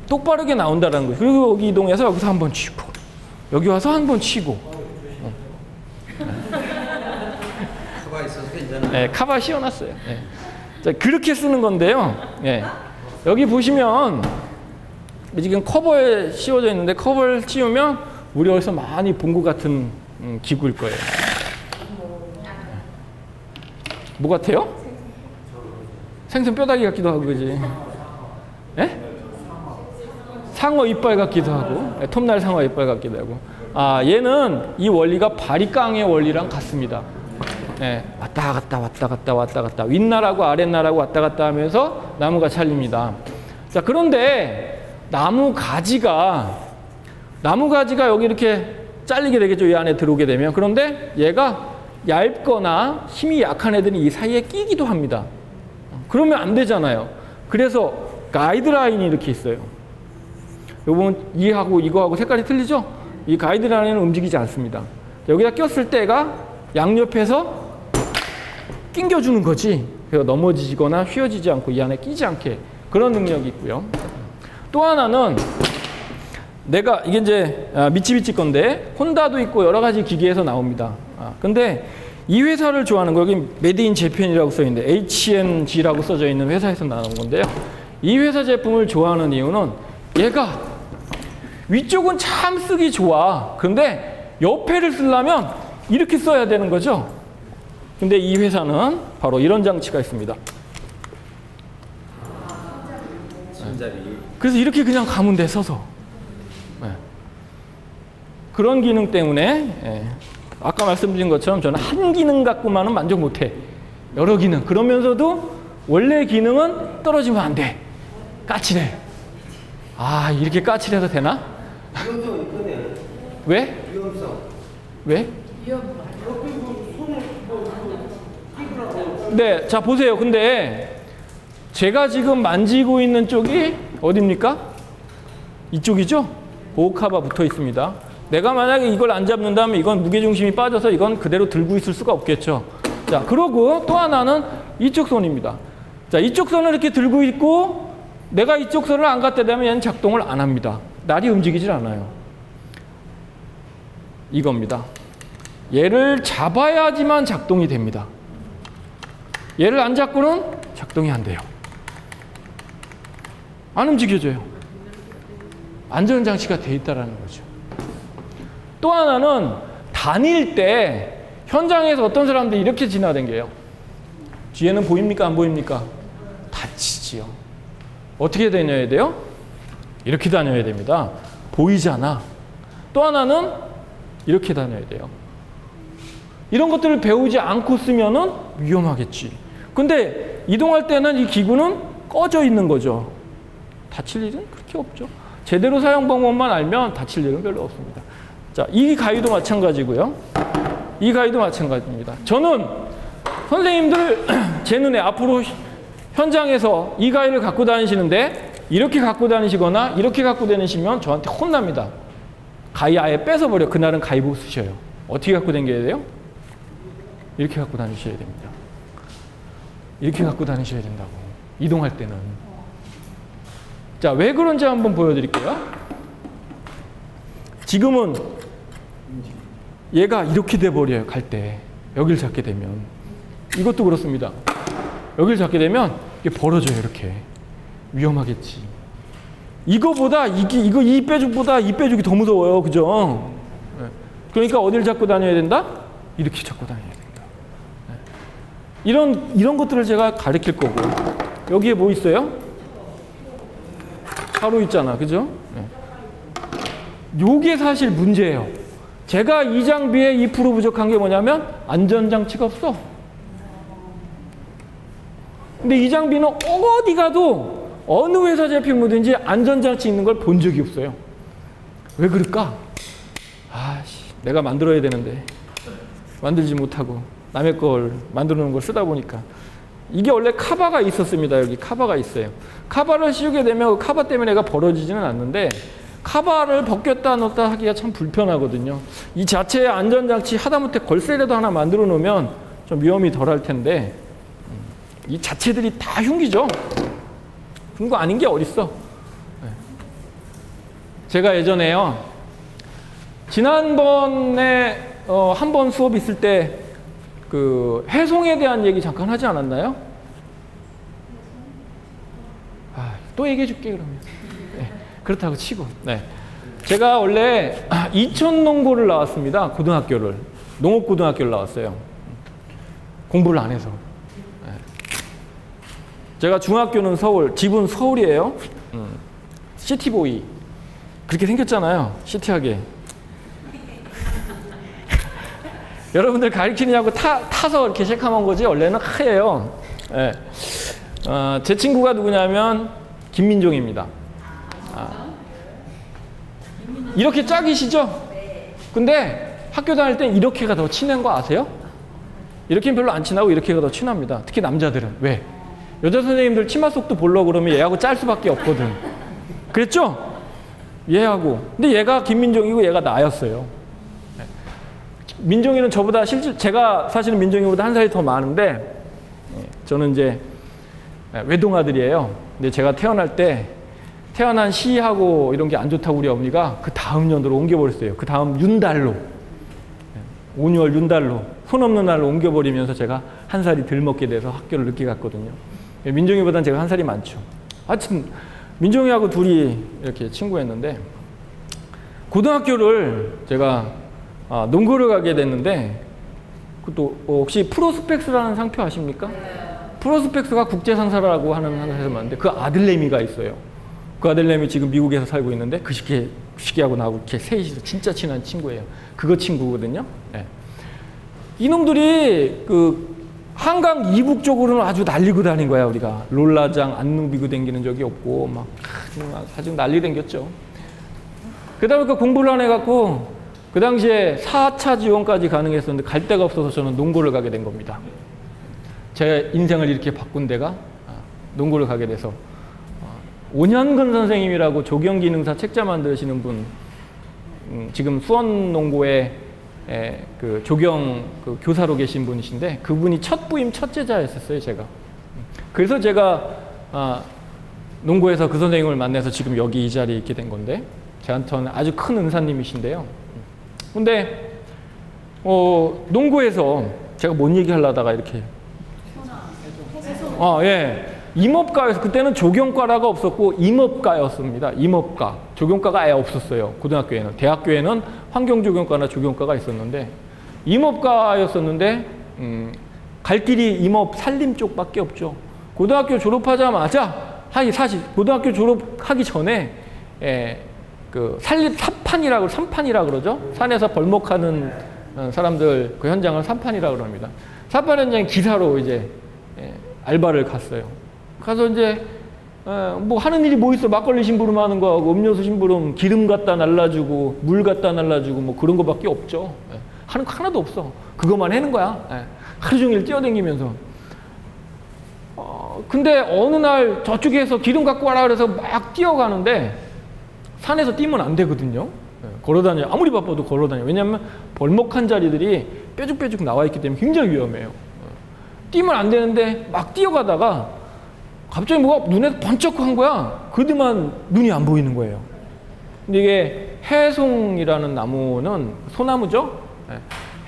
똑바르게 나온다는 거예요. 그리고 여기 이동해서 여기서 한 번 치고 여기 와서 한 번 치고. 카바 있어서 괜찮아요. 네, 카바 씌워놨어요. 네. 자, 그렇게 쓰는 건데요. 네. 여기 보시면 지금 커버에 씌워져 있는데 커버를 씌우면 우리 어디서 많이 본 것 같은 기구일 거예요. 뭐 같아요? 생선 뼈다귀 같기도 하고, 그지? 예? 상어 이빨 같기도 하고, 톱날 상어 이빨 같기도 하고. 얘는 이 원리가 바리깡의 원리랑 같습니다. 왔다 갔다 왔다 갔다 왔다 갔다, 윗날하고 아랫날하고 왔다 갔다 하면서 나무가 잘립니다. 자, 그런데 나무 가지가 여기 이렇게 잘리게 되겠죠. 이 안에 들어오게 되면. 그런데 얘가 얇거나 힘이 약한 애들이 이 사이에 끼기도 합니다. 그러면 안 되잖아요. 그래서 가이드라인이 이렇게 있어요. 요번 이하고 이거하고 색깔이 틀리죠? 이 가이드라인은 움직이지 않습니다. 여기다 꼈을 때가 양옆에서 낑겨주는 거지. 그래서 넘어지거나 휘어지지 않고 이 안에 끼지 않게, 그런 능력이 있고요. 또 하나는 이게 이제 미쓰비시 건데 혼다도 있고 여러 가지 기계에서 나옵니다. 근데 이 회사를 좋아하는 거, 여기 메드 인 재팬이라고 써 있는데 HNG라고 써져 있는 회사에서 나온 건데요. 이 회사 제품을 좋아하는 이유는 얘가 위쪽은 참 쓰기 좋아. 그런데 옆에를 쓰려면 이렇게 써야 되는 거죠. 근데 이 회사는 바로 이런 장치가 있습니다. 그래서 이렇게 그냥 가면 돼, 서서. 그런 기능 때문에 아까 말씀드린 것처럼 저는 한 기능 갖고만은 만족 못해. 여러 기능. 그러면서도 원래 기능은 떨어지면 안 돼. 까칠해. 이렇게 까칠해도 되나? 위험성이 있거든요. 왜? 위험성. 왜? 네, 자 보세요. 근데 제가 지금 만지고 있는 쪽이 어디입니까? 이쪽이죠? 보호카바 붙어 있습니다. 내가 만약에 이걸 안 잡는다면 이건 무게중심이 빠져서 이건 그대로 들고 있을 수가 없겠죠. 자, 그러고 또 하나는 이쪽 손입니다. 자, 이쪽 손을 이렇게 들고 있고 내가 이쪽 손을 안 갖다 대면 얘는 작동을 안 합니다. 날이 움직이질 않아요. 이겁니다. 얘를 잡아야지만 작동이 됩니다. 얘를 안 잡고는 작동이 안 돼요. 안 움직여져요. 안전장치가 돼 있다는 거죠. 또 하나는 다닐 때 현장에서 어떤 사람들이 이렇게 지나다녀요. 뒤에는 보입니까? 안 보입니까? 다치지요. 어떻게 다녀야 돼요? 이렇게 다녀야 됩니다. 보이잖아. 또 하나는 이렇게 다녀야 돼요. 이런 것들을 배우지 않고 쓰면은 위험하겠지. 근데 이동할 때는 이 기구는 꺼져 있는 거죠. 다칠 일은 그렇게 없죠. 제대로 사용 방법만 알면 다칠 일은 별로 없습니다. 자, 이 가위도 마찬가지고요. 이 가위도 마찬가지입니다. 저는 선생님들 제 눈에 앞으로 현장에서 이 가위를 갖고 다니시는데 이렇게 갖고 다니시거나 이렇게 갖고 다니시면 저한테 혼납니다. 가위 아예 뺏어버려. 그날은 가위 못 쓰셔요. 어떻게 갖고 다녀야 돼요? 이렇게 갖고 다니셔야 됩니다. 이렇게 갖고 다니셔야 된다고. 이동할 때는. 자, 왜 그런지 한번 보여드릴게요. 지금은 얘가 이렇게 돼버려요. 갈 때. 여기를 잡게 되면. 이것도 그렇습니다. 여기를 잡게 되면 이게 벌어져요. 이렇게. 위험하겠지. 이거보다 이 빼죽보다 이 빼죽이 더 무서워요. 그죠? 그러니까 어디를 잡고 다녀야 된다? 이렇게 잡고 다녀야 된다. 이런 것들을 제가 가르칠 거고. 여기에 뭐 있어요? 가로 있잖아. 그죠? 요게 사실 문제예요. 제가 이 장비에 2% 부족한 게 뭐냐면 안전장치가 없어. 근데 이 장비는 어디 가도 어느 회사 제품이든지 안전장치 있는 걸 본 적이 없어요. 왜 그럴까? 내가 만들어야 되는데 만들지 못하고 남의 걸 만들어 놓은 걸 쓰다 보니까. 이게 원래 카바가 있었습니다. 여기 카바가 있어요. 카바를 씌우게 되면 그 카바 때문에 얘가 벌어지지는 않는데 카바를 벗겼다 넣었다 하기가 참 불편하거든요. 이 자체의 안전장치 하다못해 걸쇠라도 하나 만들어 놓으면 좀 위험이 덜할 텐데 이 자체들이 다 흉기죠. 흉거 아닌 게 어딨어. 제가 예전에요. 지난번에 한 번 수업 있을 때 그 해송에 대한 얘기 잠깐 하지 않았나요? 또 얘기해 줄게 그러면. 네, 그렇다고 치고. 네. 제가 원래 이천 농고를 나왔습니다. 고등학교를. 농업고등학교를 나왔어요. 공부를 안 해서. 네. 제가 중학교는 서울, 집은 서울이에요. 시티보이. 그렇게 생겼잖아요. 시티하게. 여러분들 가르치느냐고 타서 이렇게 새카만 거지 원래는 하얘요. 네. 제 친구가 누구냐면 김민종입니다. 이렇게 짝이시죠? 근데 학교 다닐 땐 이렇게가 더 친한 거 아세요? 이렇게는 별로 안 친하고 이렇게가 더 친합니다. 특히 남자들은. 왜? 여자 선생님들 치마 속도 보려고 그러면 얘하고 짤 수밖에 없거든. 그랬죠? 얘하고. 근데 얘가 김민종이고 얘가 나였어요. 민종이는 저보다 실제 제가 사실은 민종이보다 한 살이 더 많은데 저는 이제 외동아들이에요. 근데 제가 태어날 때 태어난 시하고 이런 게 안 좋다고 우리 어머니가 그 다음 년도로 옮겨버렸어요. 그 다음 윤달로 5월 윤달로 손 없는 날로 옮겨버리면서 제가 한 살이 덜 먹게 돼서 학교를 늦게 갔거든요. 민종이보다는 제가 한 살이 많죠. 하여튼 민종이하고 둘이 이렇게 친구였는데 고등학교를 제가 농구를 가게 됐는데 또 혹시 프로스펙스라는 상표 아십니까? 네. 프로스펙스가 국제상사라고 하는 회사에서 만드는데 그 아들내미가 있어요. 그 아들내미 지금 미국에서 살고 있는데 그 시기하고 나하고 이렇게 셋이서 진짜 친한 친구예요. 그거 친구거든요. 네. 이놈들이 그 한강 이북 쪽으로는 아주 날리고 다닌 거야. 우리가 롤라장 안능 비고 다니는 적이 없고 막 아주 난리 댕겼죠. 그러다 보니까 공부를 안 해갖고 그 당시에 4차 지원까지 가능했었는데 갈 데가 없어서 저는 농고를 가게 된 겁니다. 제 인생을 이렇게 바꾼 데가 농고를 가게 돼서 온현근 선생님이라고 조경기능사 책자 만드시는 분 지금 수원농고에 그 조경 그 교사로 계신 분이신데 그분이 첫 부임 첫 제자였었어요, 제가. 그래서 제가 농고에서 그 선생님을 만나서 지금 여기 이 자리에 있게 된 건데 저한테는 아주 큰 은사님이신데요. 근데 농고에서 제가 뭔 얘기 하려다가 이렇게 예. 임업과에서 그때는 조경과라가 없었고 임업과였습니다. 임업과. 조경과가 아예 없었어요. 고등학교에는. 대학교에는 환경조경과나 조경과가 있었는데 임업과였었는데 갈 길이 임업 산림 쪽밖에 없죠. 고등학교 졸업하자마자 사실 고등학교 졸업하기 전에 그 산판이라고 그러죠. 산에서 벌목하는 사람들 그 현장을 산판이라고 그럽니다. 산판 현장에 기사로 이제 알바를 갔어요. 가서 이제 뭐 하는 일이 뭐 있어. 막걸리 심부름 하는 거하고 음료수 심부름, 기름 갖다 날라주고 물 갖다 날라주고 뭐 그런 거밖에 없죠. 하는 거 하나도 없어. 그것만 하는 거야. 하루 종일 뛰어다니면서. 근데 어느 날 저쪽에서 기름 갖고 와라 그래서 막 뛰어가는데 산에서 뛰면 안 되거든요. 걸어다녀. 아무리 바빠도 걸어다녀. 왜냐하면 벌목한 자리들이 뾰족뾰족 나와 있기 때문에 굉장히 위험해요. 뛰면 안 되는데 막 뛰어가다가 갑자기 뭐가 눈에 번쩍한 거야. 그때만 눈이 안 보이는 거예요. 근데 이게 해송이라는 나무는 소나무죠.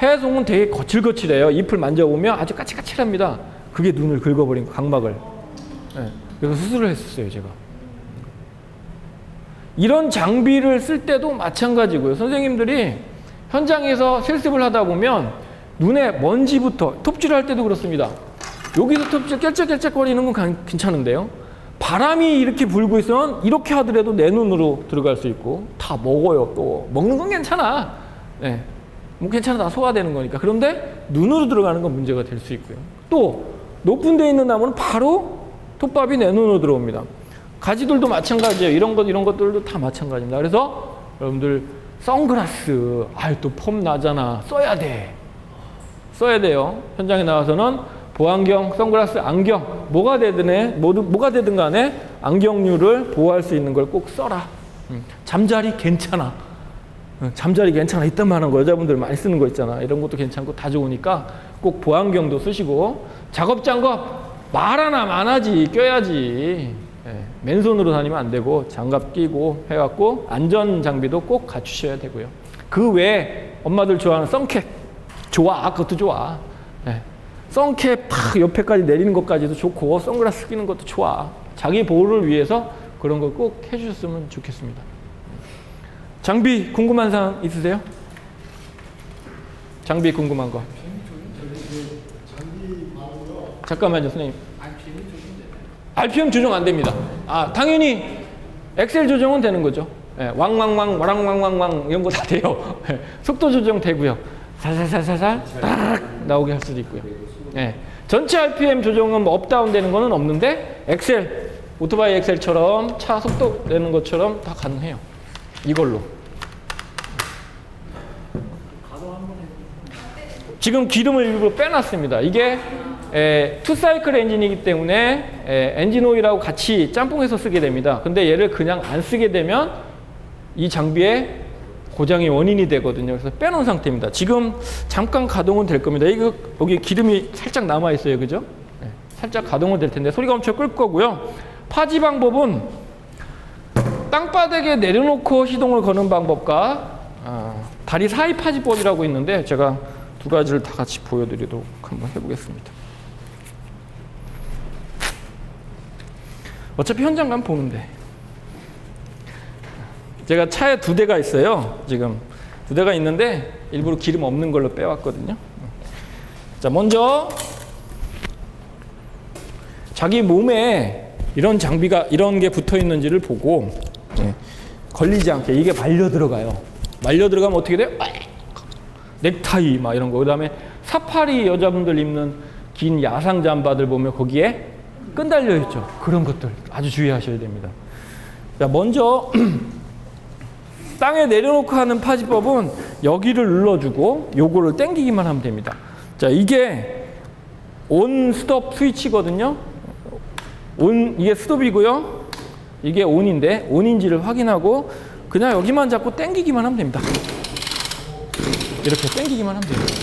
해송은 되게 거칠거칠해요. 잎을 만져보면 아주 까칠까칠합니다. 그게 눈을 긁어버린 거, 각막을. 그래서 수술을 했었어요, 제가. 이런 장비를 쓸 때도 마찬가지고요. 선생님들이 현장에서 실습을 하다 보면 눈에 먼지부터, 톱질할 때도 그렇습니다. 여기서 톱질 깔짝깔짝거리는 건 괜찮은데요. 바람이 이렇게 불고 있으면 이렇게 하더라도 내 눈으로 들어갈 수 있고 다 먹어요. 또 먹는 건 괜찮아. 뭐 괜찮아. 다 소화되는 거니까. 그런데 눈으로 들어가는 건 문제가 될 수 있고요. 또 높은 데 있는 나무는 바로 톱밥이 내 눈으로 들어옵니다. 가지들도 마찬가지예요. 이런 것들도 다 마찬가지입니다. 그래서 여러분들 선글라스, 또 폼 나잖아. 써야 돼요. 현장에 나와서는 보안경, 선글라스, 안경 뭐가 되든 간에 안경류를 보호할 수 있는 걸 꼭 써라. 잠자리 괜찮아. 이딴 말하는 거 여자분들 많이 쓰는 거 있잖아. 이런 것도 괜찮고 다 좋으니까 꼭 보안경도 쓰시고 작업장갑 말 하나 많아지 껴야지. 맨손으로 다니면 안 되고 장갑 끼고 해갖고 안전 장비도 꼭 갖추셔야 되고요. 그 외에 엄마들 좋아하는 선캡 좋아. 그것도 좋아. 선캡 탁 옆에까지 내리는 것까지도 좋고 선글라스 끼는 것도 좋아. 자기 보호를 위해서 그런 걸 꼭 해주셨으면 좋겠습니다. 장비 궁금한 사항 있으세요? 장비 궁금한 거. 잠깐만요, 선생님. RPM 조정 안 됩니다. 당연히 엑셀 조정은 되는 거죠. 왕왕왕, 와랑왕왕왕 이런 거 다 돼요. 속도 조정 되고요. 살살살살살 딱 나오게 할 수도 있고요. 전체 RPM 조정은 뭐 업다운 되는 거는 없는데 엑셀, 오토바이 엑셀처럼 차 속도 내는 것처럼 다 가능해요. 이걸로. 지금 기름을 일부러 빼놨습니다. 이게 투사이클 엔진이기 때문에 엔진 오일하고 같이 짬뽕해서 쓰게 됩니다. 근데 얘를 그냥 안 쓰게 되면 이 장비에 고장의 원인이 되거든요. 그래서 빼놓은 상태입니다. 지금 잠깐 가동은 될 겁니다. 여기 기름이 살짝 남아 있어요, 그죠? 살짝 가동은 될 텐데 소리가 엄청 끌 거고요. 파지 방법은 땅바닥에 내려놓고 시동을 거는 방법과 다리 사이 파지법이라고 있는데 제가 두 가지를 다 같이 보여드리도록 한번 해보겠습니다. 어차피 현장 가면 보는데. 제가 차에 2대가 있어요. 지금 2대가 있는데 일부러 기름 없는 걸로 빼왔거든요. 자, 먼저 자기 몸에 이런 장비가 이런 게 붙어 있는지를 보고 걸리지 않게 이게 말려 들어가요. 말려 들어가면 어떻게 돼요? 넥타이 막 이런 거. 그다음에 사파리 여자분들 입는 긴 야상 잠바들 보면 거기에 끈 달려 있죠. 그런 것들 아주 주의하셔야 됩니다. 자, 먼저 땅에 내려놓고 하는 파지법은 여기를 눌러주고 요거를 당기기만 하면 됩니다. 자, 이게 온 스톱 스위치거든요. 이게 스톱이고요. 이게 온인데 온인지를 확인하고 그냥 여기만 잡고 당기기만 하면 됩니다. 이렇게 당기기만 하면 됩니다.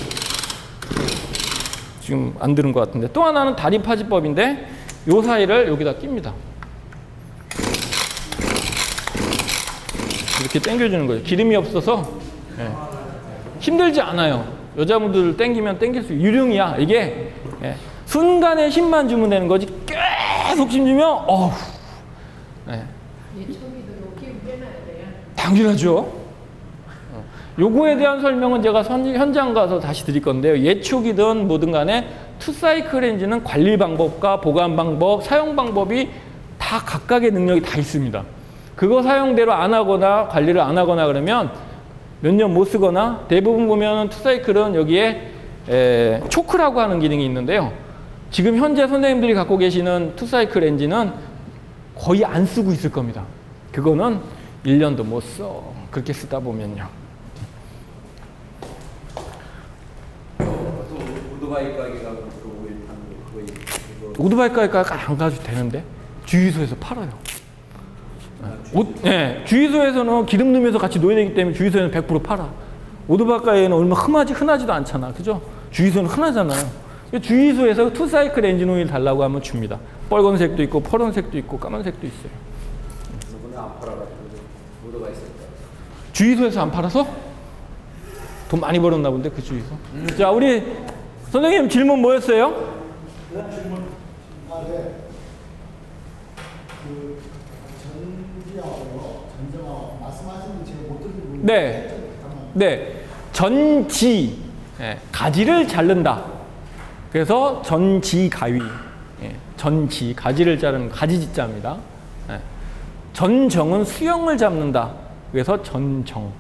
지금 안 들은 것 같은데. 또 하나는 다리 파지법인데 요 사이를 여기다 낍니다. 이렇게 당겨주는 거예요. 기름이 없어서 예. 힘들지 않아요. 여자분들 당기면 당길 수 유령이야. 이게 예. 순간에 힘만 주면 되는 거지 계속 힘 주면 어후. 예. 당연하죠. 요거에 대한 설명은 제가 현장 가서 다시 드릴 건데요. 예초기든 뭐든 간에 투사이클 엔진은 관리 방법과 보관 방법, 사용 방법이 다 각각의 능력이 다 있습니다. 그거 사용대로 안 하거나 관리를 안 하거나 그러면 몇 년 못 쓰거나 대부분 보면 투사이클은 여기에 초크라고 하는 기능이 있는데요. 지금 현재 선생님들이 갖고 계시는 투사이클 엔진은 거의 안 쓰고 있을 겁니다. 그거는 1년도 못 써. 그렇게 쓰다 보면요. 오토바이 가게 가고 오토바이 가게까지 안 가도 되는데 주유소에서 팔아요. 네, 주유소에서는 기름 넣으면서 같이 놓여야 되기 때문에 주유소에는 100% 팔아. 오토바이 가게는 얼마 흔하지도 않잖아. 그죠? 주유소는 흔하잖아요. 주유소에서 투사이클 엔진 오일 달라고 하면 줍니다. 빨간색도 있고 파란색도 있고 까만색도 있어요. 안 팔아가지고 오토바이 쓸까? 주유소에서 안 팔아서? 돈 많이 벌었나 본데 그 주유소. 자, 우리 선생님 질문 뭐였어요? 네. 그 전지하고요. 말씀하신 거 제가 못 듣는 부분. 네. 네. 전지. 예, 가지를 자른다. 그래서 전지가위. 예, 전지. 가지를 자르는 가지지자입니다. 예. 전정은 수영을 잡는다. 그래서 전정.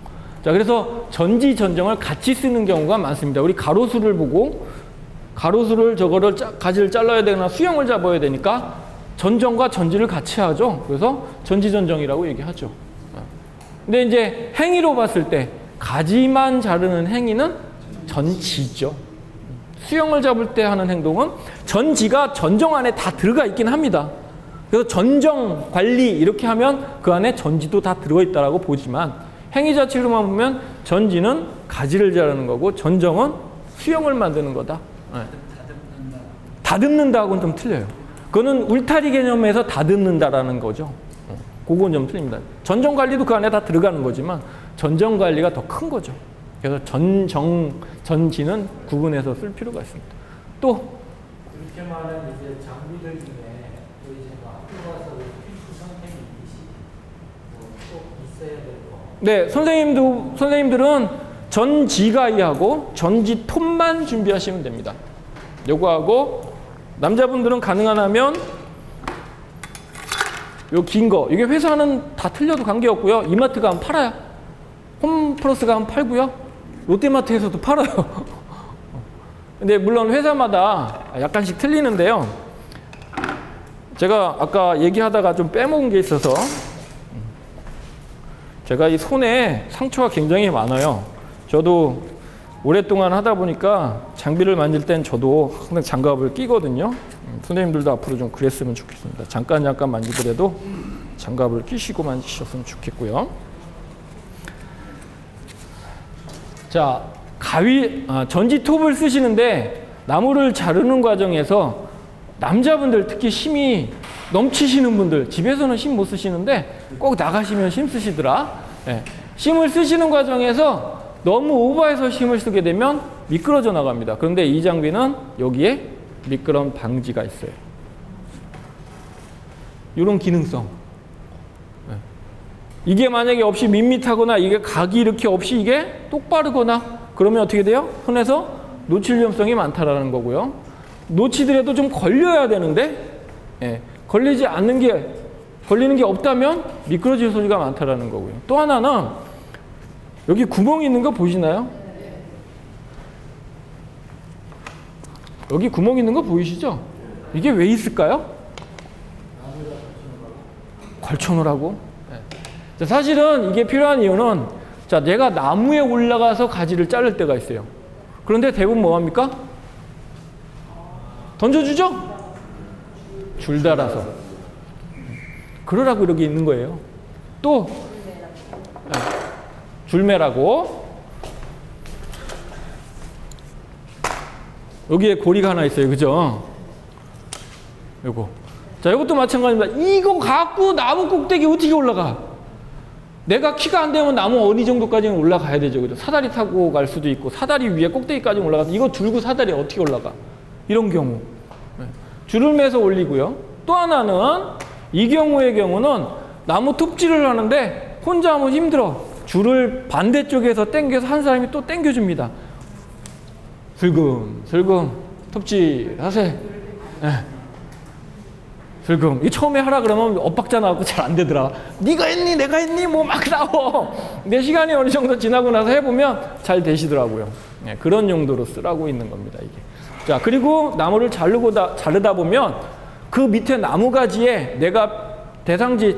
자, 그래서 전지, 전정을 같이 쓰는 경우가 많습니다. 우리 가로수를 보고 가로수를 저거를 가지를 잘라야 되거나 수영을 잡아야 되니까 전정과 전지를 같이 하죠. 그래서 전지전정이라고 얘기하죠. 근데 이제 행위로 봤을 때 가지만 자르는 행위는 전지죠. 수영을 잡을 때 하는 행동은 전지가 전정 안에 다 들어가 있긴 합니다. 그래서 전정, 관리 이렇게 하면 그 안에 전지도 다 들어있다라고 보지만 행위 자체로만 보면 전지는 가지를 자르는 거고 전정은 수영을 만드는 거다. 네. 다듬는다하고는 좀 틀려요. 그거는 울타리 개념에서 다듬는다라는 거죠. 그건 좀 틀립니다. 전정 관리도 그 안에 다 들어가는 거지만 전정 관리가 더 큰 거죠. 그래서 전정, 전지는 구분해서 쓸 필요가 있습니다. 또 그렇게 말하는 이제 장비들 중에 또 이제 뭐 학교 가서 필수 선택이 있듯이 뭐꼭 있어야 될 거. 네, 선생님들은 전지가이하고 전지톱만 준비하시면 됩니다. 요거하고 남자분들은 가능하면 요 긴 거, 이게 회사는 다 틀려도 관계없고요. 이마트 가면 팔아요. 홈플러스 가면 팔고요. 롯데마트에서도 팔아요. 근데 물론 회사마다 약간씩 틀리는데요. 제가 아까 얘기하다가 좀 빼먹은 게 있어서 제가 이 손에 상처가 굉장히 많아요. 저도 오랫동안 하다 보니까 장비를 만질 땐 저도 항상 장갑을 끼거든요. 선생님들도 앞으로 좀 그랬으면 좋겠습니다. 잠깐 만지더라도 장갑을 끼시고 만지셨으면 좋겠고요. 자, 전지톱을 쓰시는데 나무를 자르는 과정에서 남자분들 특히 힘이 넘치시는 분들 집에서는 힘 못 쓰시는데 꼭 나가시면 힘 쓰시더라. 네. 힘을 쓰시는 과정에서 너무 오버해서 힘을 쓰게 되면 미끄러져 나갑니다. 그런데 이 장비는 여기에 미끄럼 방지가 있어요. 이런 기능성. 네. 이게 만약에 없이 밋밋하거나 이게 각이 이렇게 없이 이게 똑바르거나 그러면 어떻게 돼요? 손에서 놓칠 위험성이 많다라는 거고요. 놓치더라도 좀 걸려야 되는데 예, 걸리는 게 없다면 미끄러질 소리가 많다라는 거고요. 또 하나는 여기 구멍이 있는 거 보이시나요? 여기 구멍 있는 거 보이시죠? 이게 왜 있을까요? 걸쳐놓으라고. 네. 사실은 이게 필요한 이유는 자, 내가 나무에 올라가서 가지를 자를 때가 있어요. 그런데 대부분 뭐합니까? 던져주죠? 줄 달아서. 그러라고 이렇게 있는 거예요. 또 줄매라고. 여기에 고리가 하나 있어요. 그죠? 요거. 자, 이것도 마찬가지입니다. 이거 갖고 나무 꼭대기 어떻게 올라가? 내가 키가 안 되면 나무 어느 정도까지는 올라가야 되죠. 그죠? 사다리 타고 갈 수도 있고, 사다리 위에 꼭대기까지 올라가서 이거 들고 사다리 어떻게 올라가? 이런 경우. 네. 줄을 매서 올리고요. 또 하나는 이 경우의 경우는 나무 톱질을 하는데 혼자 하면 힘들어. 줄을 반대쪽에서 당겨서 한 사람이 또 당겨줍니다. 슬금 톱질 하세요. 네. 슬금. 이 처음에 하라 그러면 엇박자 나고 잘 안 되더라. 네가 했니 내가 했니 뭐 막 나와. 내 시간이 어느 정도 지나고 나서 해보면 잘 되시더라고요. 네, 그런 용도로 쓰라고 있는 겁니다. 이게. 자, 그리고 나무를 자르다 보면 그 밑에 나무 가지에 내가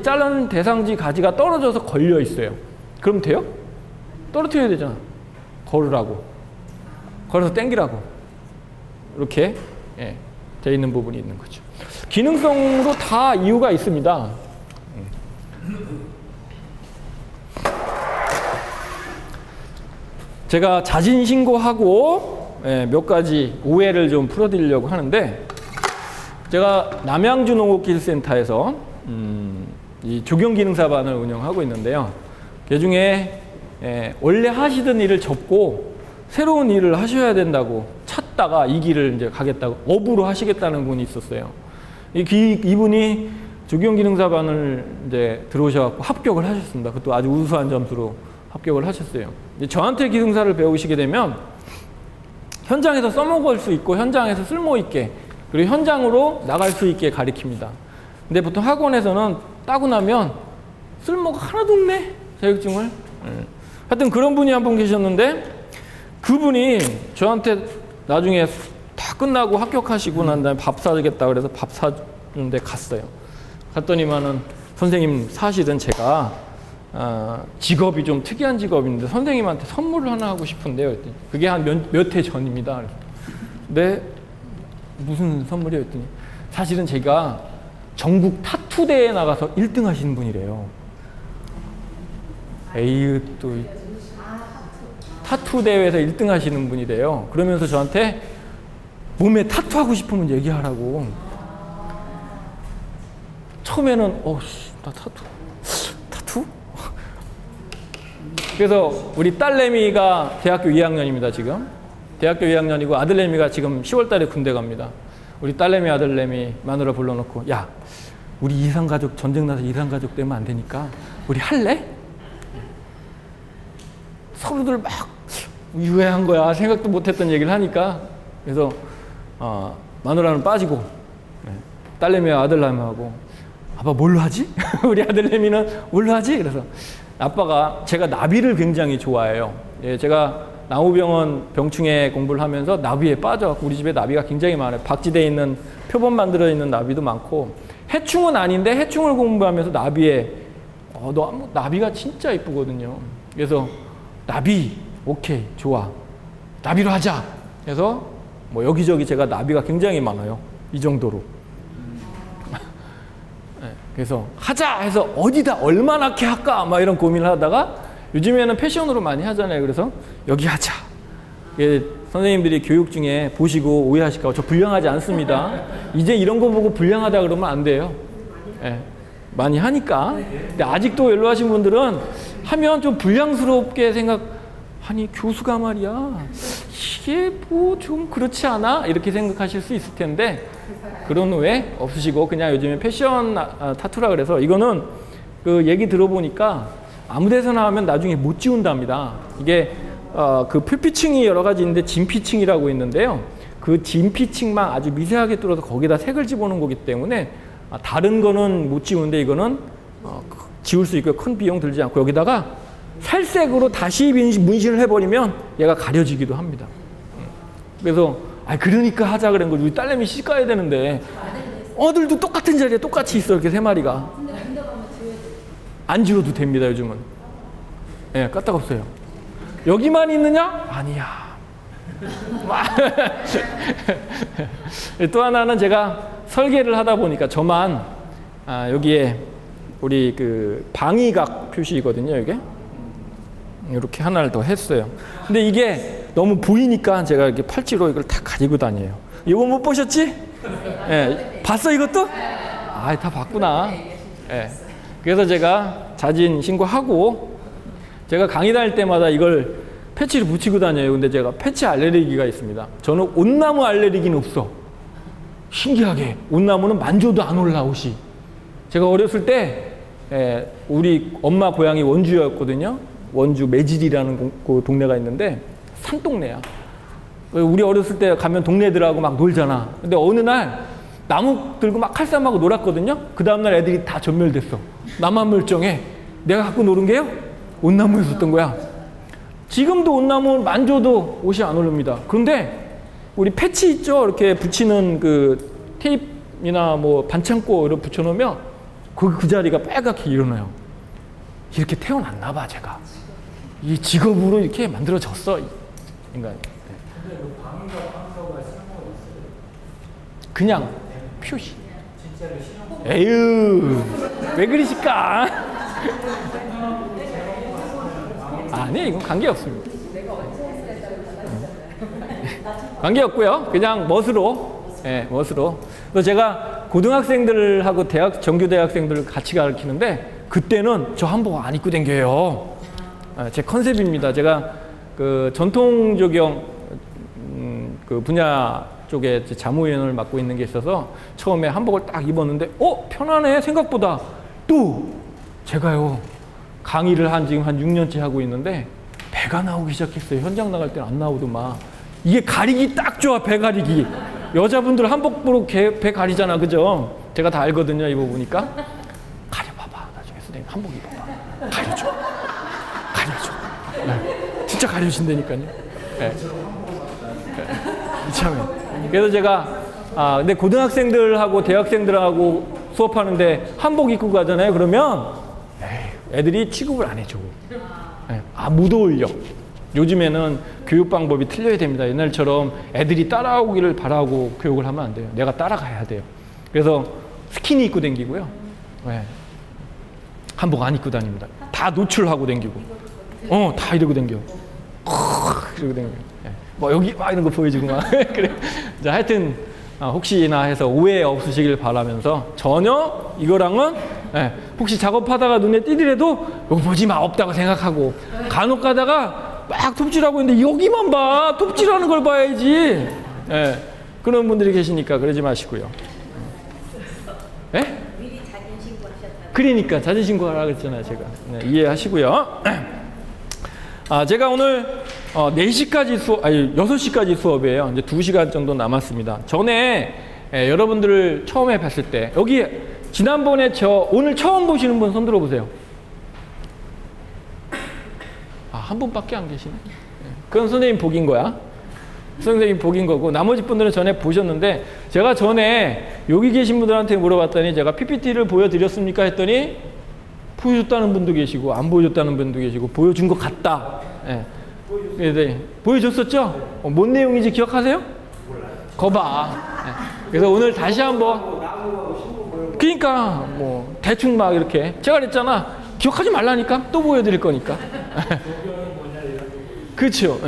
자른 대상지 가지가 떨어져서 걸려 있어요. 그럼 돼요? 떨어뜨려야 되잖아. 걸으라고. 걸어서 당기라고. 이렇게 되어 있는 부분이 있는 거죠. 기능성으로 다 이유가 있습니다. 제가 자진 신고하고 몇 가지 오해를 좀 풀어드리려고 하는데, 제가 남양주 농업기술센터에서 이 조경기능사반을 운영하고 있는데요. 그중에 원래 하시던 일을 접고 새로운 일을 하셔야 된다고 찾다가 이 길을 이제 가겠다고 업으로 하시겠다는 분이 있었어요. 이분이 조경기능사반을 이제 들어오셔갖고 합격을 하셨습니다. 그것도 아주 우수한 점수로 합격을 하셨어요. 저한테 기능사를 배우시게 되면 현장에서 써먹을 수 있고 현장에서 쓸모 있게, 그리고 현장으로 나갈 수 있게 가르칩니다. 근데 보통 학원에서는 따고 나면 쓸모가 하나도 없네, 자격증을. 하여튼 그런 분이 한 분 계셨는데, 그분이 저한테 나중에 다 끝나고 합격하시고 난 다음에 밥 사주겠다 그래서 밥 사주는데 갔어요. 갔더니만은 선생님, 사실은 제가 직업이 좀 특이한 직업인데 선생님한테 선물을 하나 하고 싶은데요. 그게 한 몇 해 전입니다. 네, 무슨 선물이요? 했더니 사실은 제가 전국 타투 대회에 나가서 1등 하시는 분이래요. 에이, 또 타투 대회에서 1등 하시는 분이래요. 그러면서 저한테 몸에 타투 하고 싶으면 얘기하라고. 처음에는 나 타투? 그래서 우리 딸내미가 대학교 2학년입니다, 지금. 대학교 2학년이고 아들내미가 지금 10월 달에 군대 갑니다. 우리 딸내미, 아들내미 마누라 불러놓고, 야, 우리 이산가족, 전쟁 나서 이산가족 되면 안 되니까 우리 할래? 서로들 막 유해한 거야. 생각도 못했던 얘기를 하니까. 그래서 마누라는 빠지고 딸내미와 아들내미하고, 아빠 뭘로 하지? 우리 아들내미는 뭘로 하지? 그래서 아빠가, 제가 나비를 굉장히 좋아해요. 제가 나무병원 병충해 공부를 하면서 나비에 빠져갖고 우리 집에 나비가 굉장히 많아요. 박지대에 있는 표본 만들어 있는 나비도 많고, 해충은 아닌데 해충을 공부하면서 나비에 나비가 진짜 이쁘거든요. 그래서 나비, 오케이, 좋아, 나비로 하자. 그래서 뭐 여기저기 제가 나비가 굉장히 많아요. 이 정도로. 그래서 하자 해서 어디다 얼마나 이렇게 할까 막 이런 고민을 하다가, 요즘에는 패션으로 많이 하잖아요. 그래서 여기 하자. 선생님들이 교육 중에 보시고 오해하실까 봐, 저 불량하지 않습니다. 이제 이런 거 보고 불량하다 그러면 안 돼요. 많이 하니까. 근데 아직도 연로하신 분들은 하면 좀 불량스럽게 아니 교수가 말이야, 이게 뭐 좀 그렇지 않아? 이렇게 생각하실 수 있을 텐데, 그런 오해 없으시고 그냥 요즘에 패션 타투라 그래서, 이거는 그 얘기 들어보니까 아무 데서나 하면 나중에 못 지운답니다. 이게 그 표피층이 여러 가지 있는데 진피층이라고 있는데요. 그 진피층만 아주 미세하게 뚫어서 거기다 색을 집어넣은 거기 때문에 다른 거는 못 지우는데 이거는 지울 수 있고 큰 비용 들지 않고, 여기다가 살색으로 다시 문신을 해버리면 얘가 가려지기도 합니다. 그래서 그러니까 하자 그런 거지. 우리 딸내미 시집 가야 되는데 어들도 똑같은 자리에 똑같이 있어, 이렇게 세 마리가. 안 지워도 됩니다, 요즘은. 까딱없어요. 여기만 있느냐? 아니야. 또 하나는 제가 설계를 하다 보니까 저만 여기에 우리 그 방위각 표시거든요, 이게. 이렇게 하나를 더 했어요. 근데 이게 너무 보이니까 제가 이렇게 팔찌로 이걸 다 가지고 다녀요. 이거 못 보셨지? 예, 봤어 이것도? 아, 다 봤구나. 예. 그래서 제가 자진 신고하고 제가 강의 다닐 때마다 이걸 패치를 붙이고 다녀요. 근데 제가 패치 알레르기가 있습니다. 저는 온나무 알레르기는 없어. 신기하게 온나무는 만져도 안 올라 옷이. 제가 어렸을 때 우리 엄마 고향이 원주였거든요. 원주 매질이라는 그 동네가 있는데 산동네야. 우리 어렸을 때 가면 동네들하고 막 놀잖아. 근데 어느 날 나무 들고 막 칼싸움하고 놀았거든요. 그 다음날 애들이 다 전멸됐어. 나만 멀쩡해. 내가 갖고 노는 게요? 온나무였었던 거야. 지금도 온나무 만져도 옷이 안 오릅니다. 그런데 우리 패치 있죠? 이렇게 붙이는 그 테이프나 뭐 반창고 이렇게 붙여놓으면 그 자리가 빨갛게 일어나요. 이렇게 태어났나 봐, 제가. 이 직업으로 이렇게 만들어졌어, 인간. 근데 그 방위가 방사가 쓸모가 있어요. 그냥 표시. 진짜로 실험. 에휴, 왜 그러실까? 아니, 이건 관계없습니다. 관계없고요. 그냥 멋으로. 예, 멋으로. 또 제가 고등학생들하고 정규대학생들을 같이 가르치는데 그때는 저 한복 안 입고 댕겨요. 제 컨셉입니다. 제가 그 전통조경 그 분야 쪽에 자무위원을 맡고 있는 게 있어서 처음에 한복을 딱 입었는데 편하네 생각보다. 또 제가요 강의를 지금 한 6년째 하고 있는데 배가 나오기 시작했어요. 현장 나갈 때는 안 나오더만. 이게 가리기 딱 좋아. 배 가리기. 여자분들 한복 보러 배 가리잖아, 그죠? 제가 다 알거든요. 입어보니까. 가려봐봐. 나중에 선생님 한복 입어봐. 가려줘. 가려줘. 네. 진짜 가려진다니까요. 네. 이참에. 그래서 제가 근데 고등학생들하고 대학생들하고 수업하는데 한복 입고 가잖아요. 그러면 애들이 취급을 안 해줘. 못 어울려. 요즘에는 교육 방법이 틀려야 됩니다. 옛날처럼 애들이 따라오기를 바라고 교육을 하면 안 돼요. 내가 따라가야 돼요. 그래서 스키니 입고 다니고요. 한복 안 입고 다닙니다. 다 노출하고 다니고. 다 이러고 다녀. 이러고 다녀. 뭐 여기 막 이런 거 보여주고 막. 그래. 자, 하여튼 혹시나 해서 오해 없으시길 바라면서 전혀 이거랑은 혹시 작업하다가 눈에 띄더라도 이거 보지 마, 없다고 생각하고 간혹 가다가 막 톱질하고 있는데 여기만 봐. 톱질하는 걸 봐야지. 그런 분들이 계시니까 그러지 마시고요. 미리 자진 신고하셨다. 그러니까 자진 신고하라 그랬잖아요, 제가. 이해하시고요. 제가 오늘 4시까지 수업, 아니 6시까지 수업이에요. 이제 2시간 정도 남았습니다. 전에 여러분들을 처음에 봤을 때 여기 지난번에 오늘 처음 보시는 분 손 들어보세요. 한 분밖에 안 계시네. 그건 선생님 복인 거야. 선생님 복인 거고 나머지 분들은 전에 보셨는데 제가 전에 여기 계신 분들한테 물어봤더니 제가 PPT를 보여드렸습니까 했더니 보여줬다는 분도 계시고 안 보여줬다는 분도 계시고 보여준 것 같다. 네. 보여줬었죠? 뭔 내용인지 기억하세요? 몰라요. 거봐. 그래서 오늘 다시 한번 그러니까 뭐 대충 막 이렇게 제가 그랬잖아. 기억하지 말라니까 또 보여드릴 거니까. 그렇죠.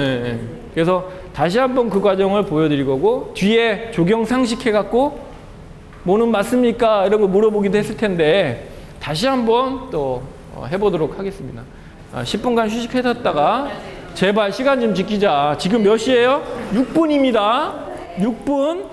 그래서 다시 한번 그 과정을 보여드릴 거고 뒤에 조경 상식해갖고 뭐는 맞습니까? 이런 거 물어보기도 했을 텐데 다시 한번 또 해보도록 하겠습니다. 10분간 휴식해뒀다가 제발 시간 좀 지키자. 지금 몇 시예요? 6분입니다. 6분.